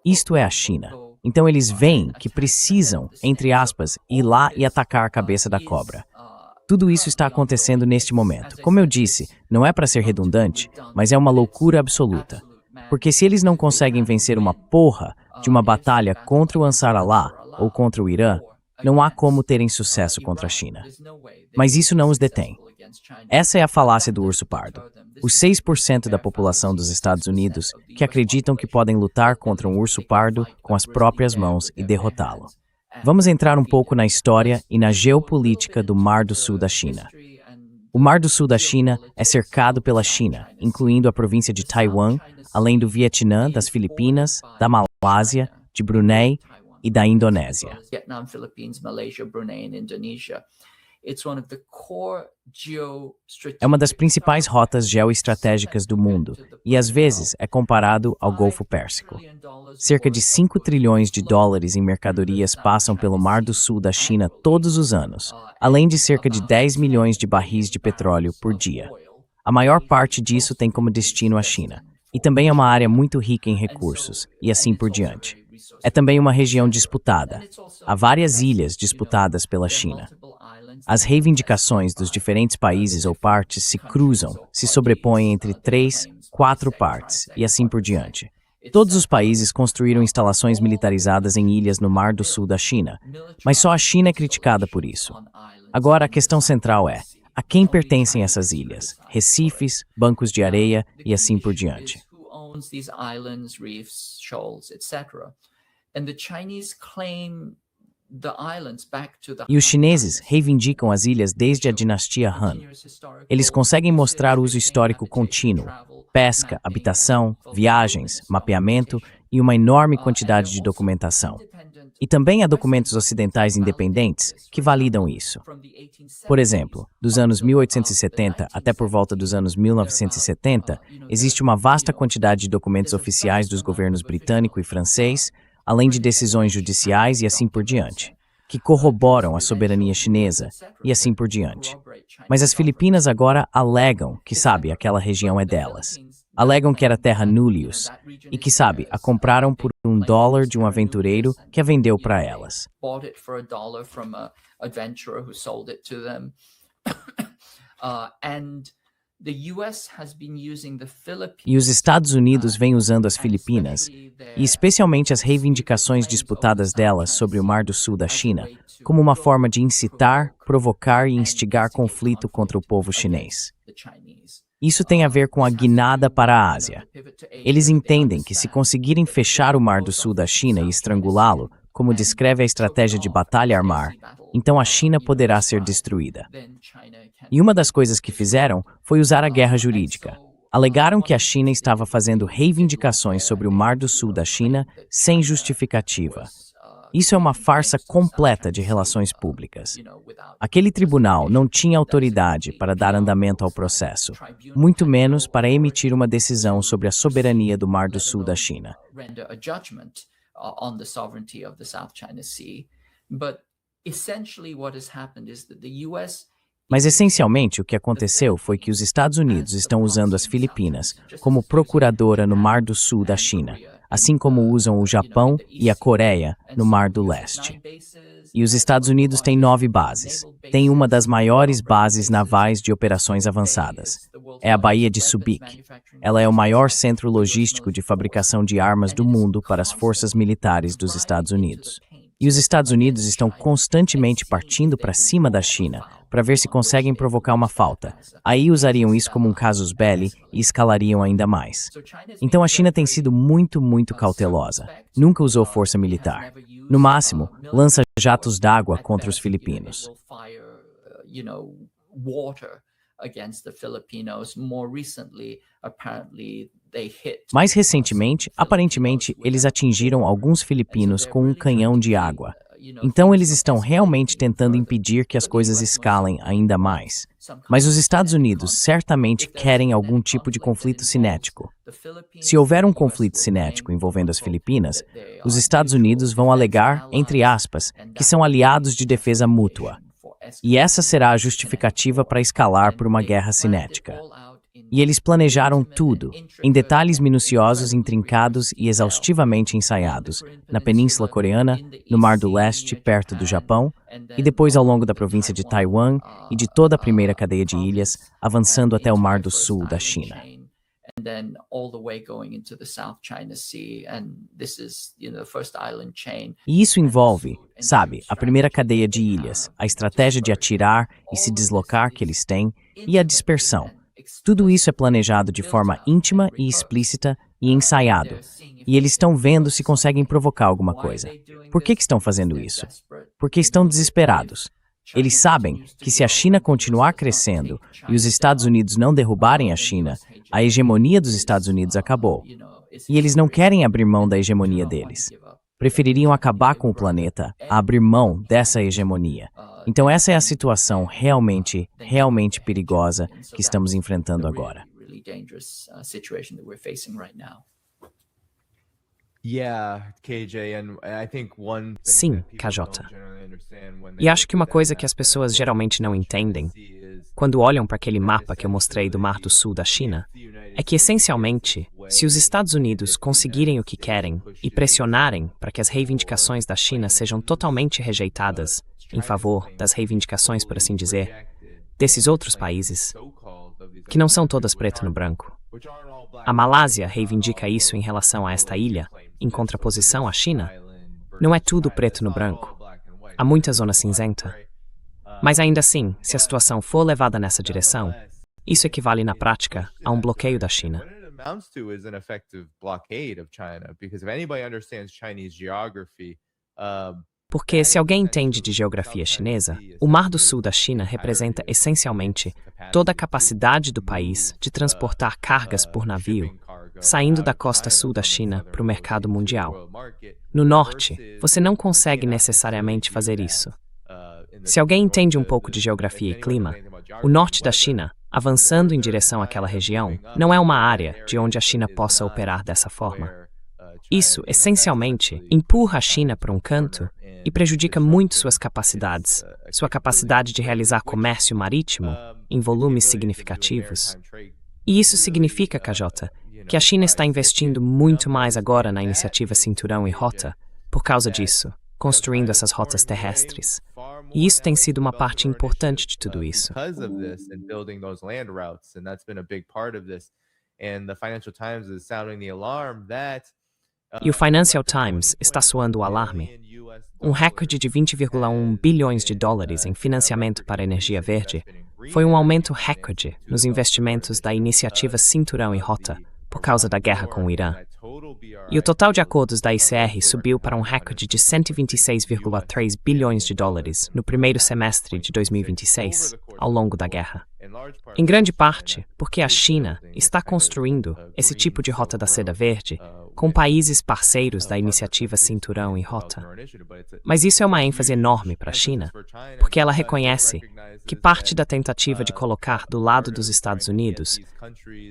Isto é a China. Então eles veem que precisam, entre aspas, ir lá e atacar a cabeça da cobra. Tudo isso está acontecendo neste momento. Como eu disse, não é para ser redundante, mas é uma loucura absoluta. Porque se eles não conseguem vencer uma porra de uma batalha contra o Ansar Allah ou contra o Irã, não há como terem sucesso contra a China. Mas isso não os detém. Essa é a falácia do urso pardo. Os 6% da população dos Estados Unidos que acreditam que podem lutar contra um urso pardo com as próprias mãos e derrotá-lo. Vamos entrar um pouco na história e na geopolítica do Mar do Sul da China. O Mar do Sul da China é cercado pela China, incluindo a província de Taiwan, além do Vietnã, das Filipinas, da Malásia, de Brunei e da Indonésia. É uma das principais rotas geoestratégicas do mundo e, às vezes, é comparado ao Golfo Pérsico. Cerca de 5 trilhões de dólares em mercadorias passam pelo Mar do Sul da China todos os anos, além de cerca de 10 milhões de barris de petróleo por dia. A maior parte disso tem como destino a China, e também é uma área muito rica em recursos, e assim por diante. É também uma região disputada. Há várias ilhas disputadas pela China. As reivindicações dos diferentes países ou partes se cruzam, se sobrepõem entre 3, 4 partes, e assim por diante. Todos os países construíram instalações militarizadas em ilhas no Mar do Sul da China, mas só a China é criticada por isso. Agora, a questão central é: a quem pertencem essas ilhas? Recifes, bancos de areia e assim por diante. E os chineses reivindicam as ilhas desde a dinastia Han. Eles conseguem mostrar uso histórico contínuo, pesca, habitação, viagens, mapeamento e uma enorme quantidade de documentação. E também há documentos ocidentais independentes que validam isso. Por exemplo, dos anos 1870 até por volta dos anos 1970, existe uma vasta quantidade de documentos oficiais dos governos britânico e francês, além de decisões judiciais e assim por diante, que corroboram a soberania chinesa e assim por diante. Mas as Filipinas agora alegam que, aquela região é delas. Alegam que era terra nullius e que, a compraram por $1 de um aventureiro que a vendeu para elas. E os Estados Unidos vêm usando as Filipinas, e especialmente as reivindicações disputadas delas sobre o Mar do Sul da China, como uma forma de incitar, provocar e instigar conflito contra o povo chinês. Isso tem a ver com a guinada para a Ásia. Eles entendem que se conseguirem fechar o Mar do Sul da China e estrangulá-lo, como descreve a estratégia de batalha ar mar, então a China poderá ser destruída. E uma das coisas que fizeram foi usar a guerra jurídica. Alegaram que a China estava fazendo reivindicações sobre o Mar do Sul da China sem justificativa. Isso é uma farsa completa de relações públicas. Aquele tribunal não tinha autoridade para dar andamento ao processo, muito menos para emitir uma decisão sobre a soberania do Mar do Sul da China. Mas essencialmente o que aconteceu foi que os Estados Unidos estão usando as Filipinas como procuradora no Mar do Sul da China, assim como usam o Japão e a Coreia no Mar do Leste. E os Estados Unidos têm 9 bases. Tem uma das maiores bases navais de operações avançadas. É a Baía de Subic. Ela é o maior centro logístico de fabricação de armas do mundo para as forças militares dos Estados Unidos. E os Estados Unidos estão constantemente partindo para cima da China para ver se conseguem provocar uma falta. Aí usariam isso como um casus belli e escalariam ainda mais. Então a China tem sido muito cautelosa. Nunca usou força militar. No máximo, lança jatos d'água contra os filipinos. against the Filipinos. More recently, apparently, they hit. Mais recentemente, aparentemente, eles atingiram alguns filipinos com um canhão de água. Então eles estão realmente tentando impedir que as coisas escalem ainda mais. Mas os Estados Unidos certamente querem algum tipo de conflito cinético. Se houver um conflito cinético envolvendo as Filipinas, os Estados Unidos vão alegar, entre aspas, que são aliados de defesa mútua. E essa será a justificativa para escalar por uma guerra cinética. E eles planejaram tudo, em detalhes minuciosos, intrincados e exaustivamente ensaiados, na Península Coreana, no Mar do Leste, perto do Japão, e depois ao longo da província de Taiwan e de toda a primeira cadeia de ilhas, avançando até o Mar do Sul da China. E isso envolve, sabe, a primeira cadeia de ilhas, a estratégia de atirar e se deslocar que eles têm, e a dispersão. Tudo isso é planejado de forma íntima e explícita e ensaiado. E eles estão vendo se conseguem provocar alguma coisa. Por que estão fazendo isso? Porque estão desesperados. Eles sabem que se a China continuar crescendo e os Estados Unidos não derrubarem a China, a hegemonia dos Estados Unidos acabou. E eles não querem abrir mão da hegemonia deles. Prefeririam acabar com o planeta a abrir mão dessa hegemonia. Então essa é a situação realmente perigosa que estamos enfrentando agora. Sim, KJ. E acho que uma coisa que as pessoas geralmente não entendem, quando olham para aquele mapa que eu mostrei do Mar do Sul da China, é que, essencialmente, se os Estados Unidos conseguirem o que querem e pressionarem para que as reivindicações da China sejam totalmente rejeitadas em favor das reivindicações, por assim dizer, desses outros países, que não são todas preto no branco. A Malásia reivindica isso em relação a esta ilha, em contraposição à China. Não é tudo preto no branco. Há muita zona cinzenta. Mas ainda assim, se a situação for levada nessa direção, isso equivale na prática a um bloqueio da China. Porque se alguém entende de geografia chinesa, o Mar do Sul da China representa essencialmente toda a capacidade do país de transportar cargas por navio, saindo da costa sul da China para o mercado mundial. No norte, você não consegue necessariamente fazer isso. Se alguém entende um pouco de geografia e clima, o norte da China, avançando em direção àquela região, não é uma área de onde a China possa operar dessa forma. Isso, essencialmente, empurra a China para um canto e prejudica muito suas capacidades, sua capacidade de realizar comércio marítimo em volumes significativos. E isso significa, KJ, que a China está investindo muito mais agora na iniciativa Cinturão e Rota, por causa disso, construindo essas rotas terrestres. E isso tem sido uma parte importante de tudo isso. E o Financial Times está soando o alarme. Um recorde de 20,1 bilhões de dólares em financiamento para a energia verde foi um aumento recorde nos investimentos da iniciativa Cinturão e Rota por causa da guerra com o Irã. E o total de acordos da ICR subiu para um recorde de 126,3 bilhões de dólares no primeiro semestre de 2026, ao longo da guerra. Em grande parte porque a China está construindo esse tipo de Rota da Seda Verde com países parceiros da iniciativa Cinturão e Rota. Mas isso é uma ênfase enorme para a China, porque ela reconhece que parte da tentativa de colocar do lado dos Estados Unidos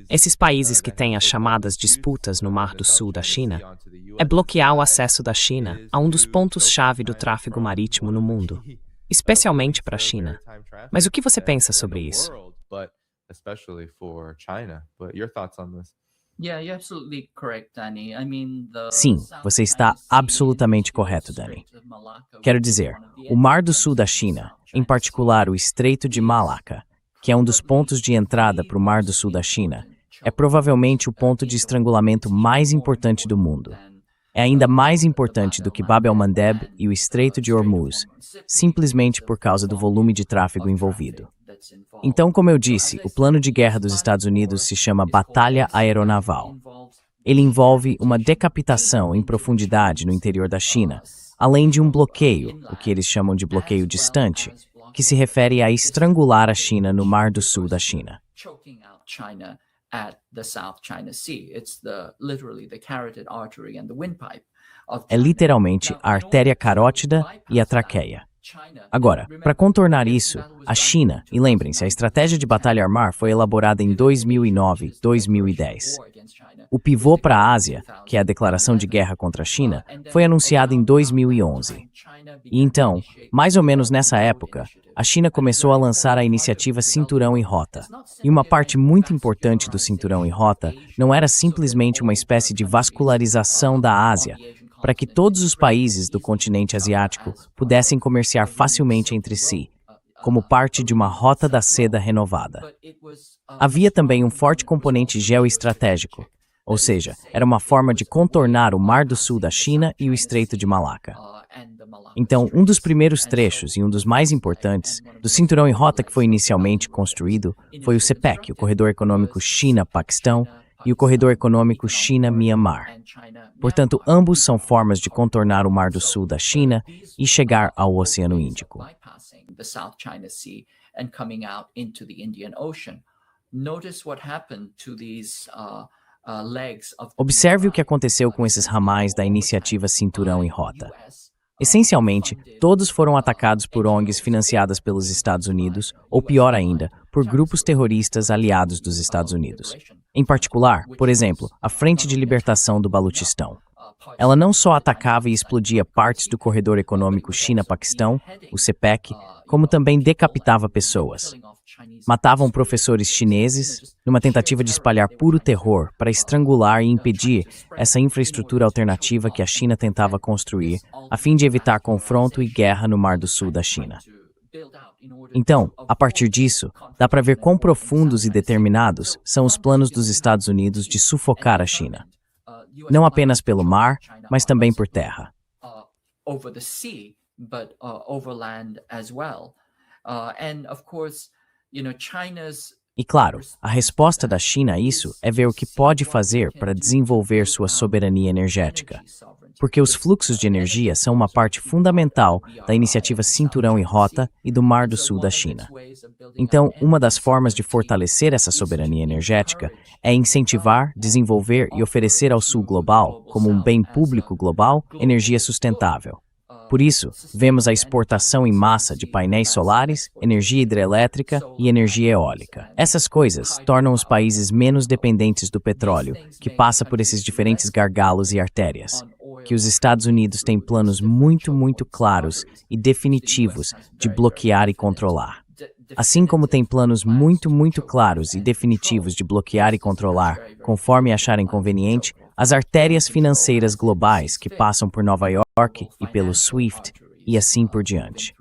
esses países que têm as chamadas disputas no Mar do Sul da China é bloquear o acesso da China a um dos pontos-chave do tráfego marítimo no mundo, especialmente para a China. Mas o que você pensa sobre isso? Sim, você está absolutamente correto, Dani. Quero dizer, o Mar do Sul da China, em particular o Estreito de Malaca, que é um dos pontos de entrada para o Mar do Sul da China, é provavelmente o ponto de estrangulamento mais importante do mundo. É ainda mais importante do que Bab el-Mandeb e o Estreito de Hormuz, simplesmente por causa do volume de tráfego envolvido. Então, como eu disse, o plano de guerra dos Estados Unidos se chama Batalha Aeronaval. Ele envolve uma decapitação em profundidade no interior da China, além de um bloqueio, o que eles chamam de bloqueio distante, que se refere a estrangular a China no Mar do Sul da China. Choking out China at the South China Sea. It's literally the carotid artery and the windpipe of É China. literalmente a artéria carótida e a traqueia. Agora, para contornar isso, a China, e lembrem-se, a estratégia de batalha ar-mar foi elaborada em 2009, 2010. O pivô para a Ásia, que é a declaração de guerra contra a China, foi anunciado em 2011. E então, mais ou menos nessa época, a China começou a lançar a iniciativa Cinturão e Rota. E uma parte muito importante do Cinturão e Rota não era simplesmente uma espécie de vascularização da Ásia, para que todos os países do continente asiático pudessem comerciar facilmente entre si, como parte de uma rota da seda renovada. Havia também um forte componente geoestratégico, ou seja, era uma forma de contornar o Mar do Sul da China e o Estreito de Malaca. Então, um dos primeiros trechos e um dos mais importantes do Cinturão e Rota que foi inicialmente construído foi o CPEC, o Corredor Econômico China-Paquistão, e o Corredor Econômico China-Myanmar. Portanto, ambos são formas de contornar o Mar do Sul da China e chegar ao Oceano Índico. Observe o que aconteceu com esses ramais da iniciativa Cinturão e Rota. Essencialmente, todos foram atacados por ONGs financiadas pelos Estados Unidos, ou pior ainda, por grupos terroristas aliados dos Estados Unidos. Em particular, por exemplo, a Frente de Libertação do Baluchistão. Ela não só atacava e explodia partes do Corredor Econômico China-Paquistão, o CPEC, como também decapitava pessoas. Matavam professores chineses numa tentativa de espalhar puro terror para estrangular e impedir essa infraestrutura alternativa que a China tentava construir, a fim de evitar confronto e guerra no Mar do Sul da China. Então, a partir disso, dá para ver quão profundos e determinados são os planos dos Estados Unidos de sufocar a China. Não apenas pelo mar, mas também por terra. E claro, a resposta da China a isso é ver o que pode fazer para desenvolver sua soberania energética. Porque os fluxos de energia são uma parte fundamental da iniciativa Cinturão e Rota e do Mar do Sul da China. Então, uma das formas de fortalecer essa soberania energética é incentivar, desenvolver e oferecer ao Sul global, como um bem público global, energia sustentável. Por isso, vemos a exportação em massa de painéis solares, energia hidrelétrica e energia eólica. Essas coisas tornam os países menos dependentes do petróleo, que passa por esses diferentes gargalos e artérias. Que os Estados Unidos têm planos muito claros e definitivos de bloquear e controlar. Assim como tem planos muito claros e definitivos de bloquear e controlar, conforme acharem conveniente, as artérias financeiras globais que passam por Nova York e pelo SWIFT e assim por diante.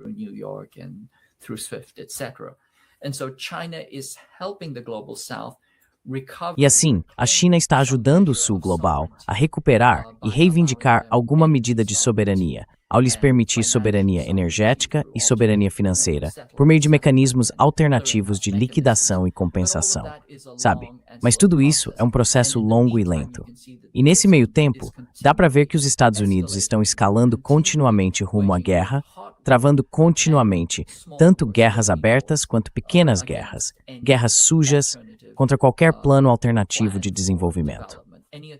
E assim, a China está ajudando o Sul global a recuperar e reivindicar alguma medida de soberania, ao lhes permitir soberania energética e soberania financeira, por meio de mecanismos alternativos de liquidação e compensação. Sabe? Mas tudo isso é um processo longo e lento. E nesse meio tempo, dá para ver que os Estados Unidos estão escalando continuamente rumo à guerra, travando continuamente tanto guerras abertas quanto pequenas guerras, guerras sujas, contra qualquer plano alternativo de desenvolvimento.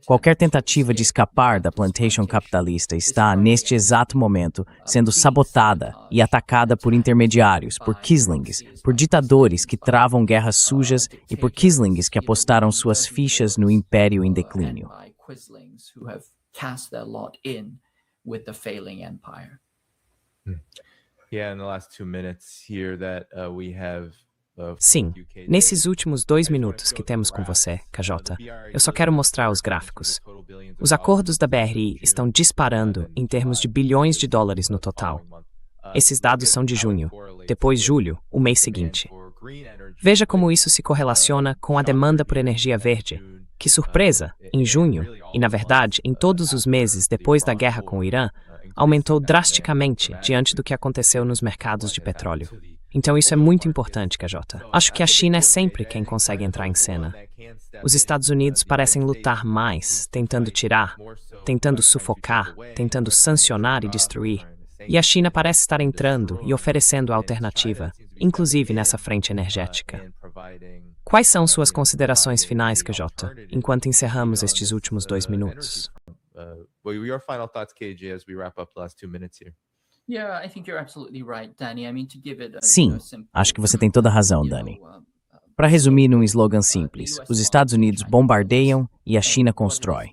Qualquer tentativa de escapar da plantation capitalista está, neste exato momento, sendo sabotada e atacada por intermediários, por quislings, por ditadores que travam guerras sujas e por quislings que apostaram suas fichas no império em declínio. Sim, nesses últimos 2 minutos que temos com você, KJ, eu só quero mostrar os gráficos. Os acordos da BRI estão disparando em termos de bilhões de dólares no total. Esses dados são de junho, depois julho, o mês seguinte. Veja como isso se correlaciona com a demanda por energia verde. Que surpresa! Em junho, e na verdade em todos os meses depois da guerra com o Irã, aumentou drasticamente diante do que aconteceu nos mercados de petróleo. Então isso é muito importante, KJ. Acho que a China é sempre quem consegue entrar em cena. Os Estados Unidos parecem lutar mais, tentando tirar, tentando sufocar, tentando sancionar e destruir. E a China parece estar entrando e oferecendo a alternativa, inclusive nessa frente energética. Quais são suas considerações finais, KJ, enquanto encerramos estes últimos 2 minutos? Your final thoughts, KJ, as we wrap up the last 2 minutes here. Yeah, I think you're absolutely right, Danny. I mean, to give it Sim, acho que você tem toda a razão, Dani. Para resumir num slogan simples, os Estados Unidos bombardeiam e a China constrói.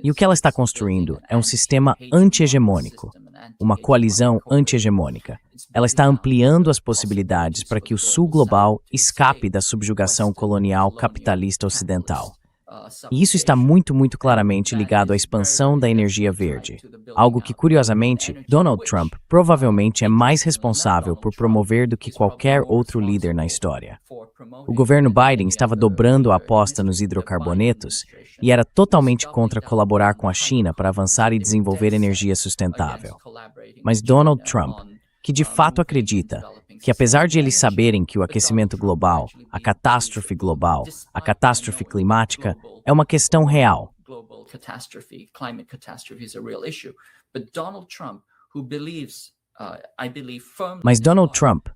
E o que ela está construindo é um sistema anti-hegemônico, uma coalizão anti-hegemônica. Ela está ampliando as possibilidades para que o Sul global escape da subjugação colonial capitalista ocidental. E isso está muito claramente ligado à expansão da energia verde, algo que, curiosamente, Donald Trump provavelmente é mais responsável por promover do que qualquer outro líder na história. O governo Biden estava dobrando a aposta nos hidrocarbonetos e era totalmente contra colaborar com a China para avançar e desenvolver energia sustentável. Mas Donald Trump, que de fato acredita que apesar de eles saberem que o aquecimento global, a catástrofe global, a catástrofe climática é uma questão real. Mas Donald Trump,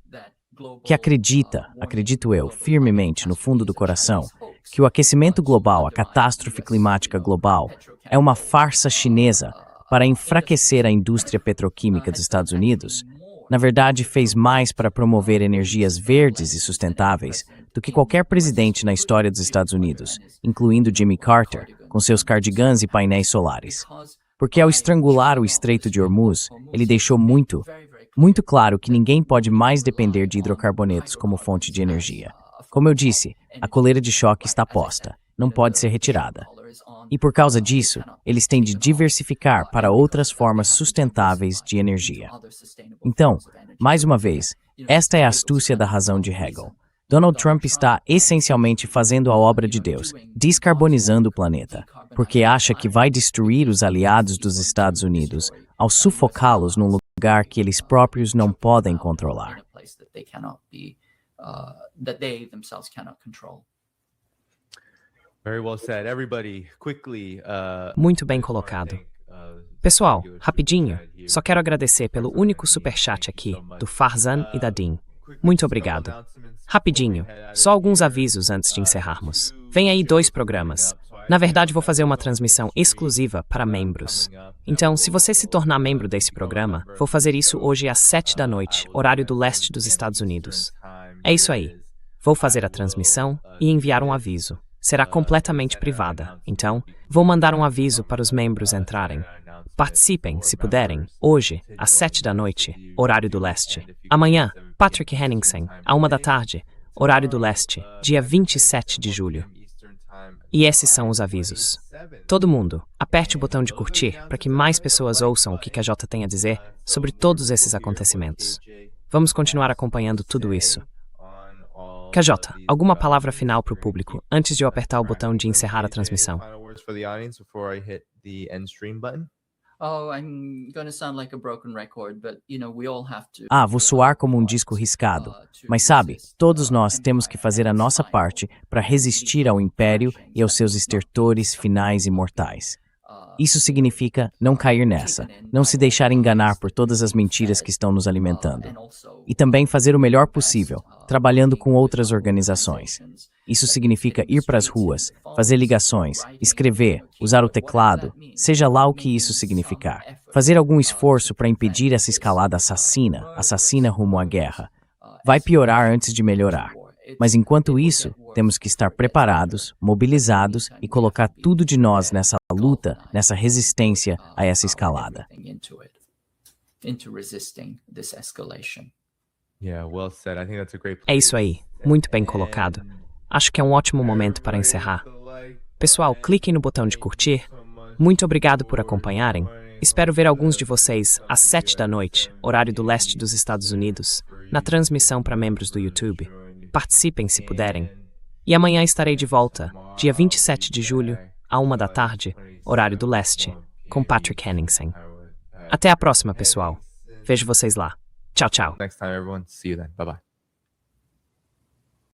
que acredito eu, firmemente no fundo do coração, que o aquecimento global, a catástrofe climática global, é uma farsa chinesa para enfraquecer a indústria petroquímica dos Estados Unidos, na verdade, fez mais para promover energias verdes e sustentáveis do que qualquer presidente na história dos Estados Unidos, incluindo Jimmy Carter, com seus cardigans e painéis solares. Porque ao estrangular o Estreito de Hormuz, ele deixou muito claro que ninguém pode mais depender de hidrocarbonetos como fonte de energia. Como eu disse, a coleira de choque está posta, não pode ser retirada. E por causa disso, eles têm de diversificar para outras formas sustentáveis de energia. Então, mais uma vez, esta é a astúcia da razão de Hegel. Donald Trump está essencialmente fazendo a obra de Deus, descarbonizando o planeta, porque acha que vai destruir os aliados dos Estados Unidos ao sufocá-los num lugar que eles próprios não podem controlar. Muito bem colocado. Pessoal, rapidinho, só quero agradecer pelo único superchat aqui, do Farzan e da Din. Muito obrigado. Rapidinho, só alguns avisos antes de encerrarmos. Vem aí 2 programas. Na verdade, vou fazer uma transmissão exclusiva para membros. Então, se você se tornar membro desse programa, vou fazer isso hoje às 7 da noite, horário do leste dos Estados Unidos. É isso aí. Vou fazer a transmissão e enviar um aviso. Será completamente privada, então vou mandar um aviso para os membros entrarem. Participem, se puderem, hoje, às 7 da noite, horário do leste. Amanhã, Patrick Henningsen, à 1 da tarde, horário do leste, dia 27 de julho. E esses são os avisos. Todo mundo, aperte o botão de curtir para que mais pessoas ouçam o que KJ tem a dizer sobre todos esses acontecimentos. Vamos continuar acompanhando tudo isso. KJ, alguma palavra final para o público antes de eu apertar o botão de encerrar a transmissão? Vou soar como um disco riscado, mas sabe, todos nós temos que fazer a nossa parte para resistir ao império e aos seus estertores finais e mortais. Isso significa não cair nessa, não se deixar enganar por todas as mentiras que estão nos alimentando. E também fazer o melhor possível, trabalhando com outras organizações. Isso significa ir para as ruas, fazer ligações, escrever, usar o teclado, seja lá o que isso significar. Fazer algum esforço para impedir essa escalada assassina rumo à guerra. Vai piorar antes de melhorar. Mas enquanto isso, temos que estar preparados, mobilizados e colocar tudo de nós nessa luta, nessa resistência a essa escalada. É isso aí, muito bem colocado. Acho que é um ótimo momento para encerrar. Pessoal, cliquem no botão de curtir. Muito obrigado por acompanharem. Espero ver alguns de vocês às 7 da noite, horário do leste dos Estados Unidos, na transmissão para membros do YouTube. Participem se puderem. E amanhã estarei de volta, dia 27 de julho, à 1 da tarde, horário do leste, com Patrick Henningsen. Até a próxima, pessoal. Vejo vocês lá. Tchau, tchau. Next time, everyone. See you then. Bye-bye.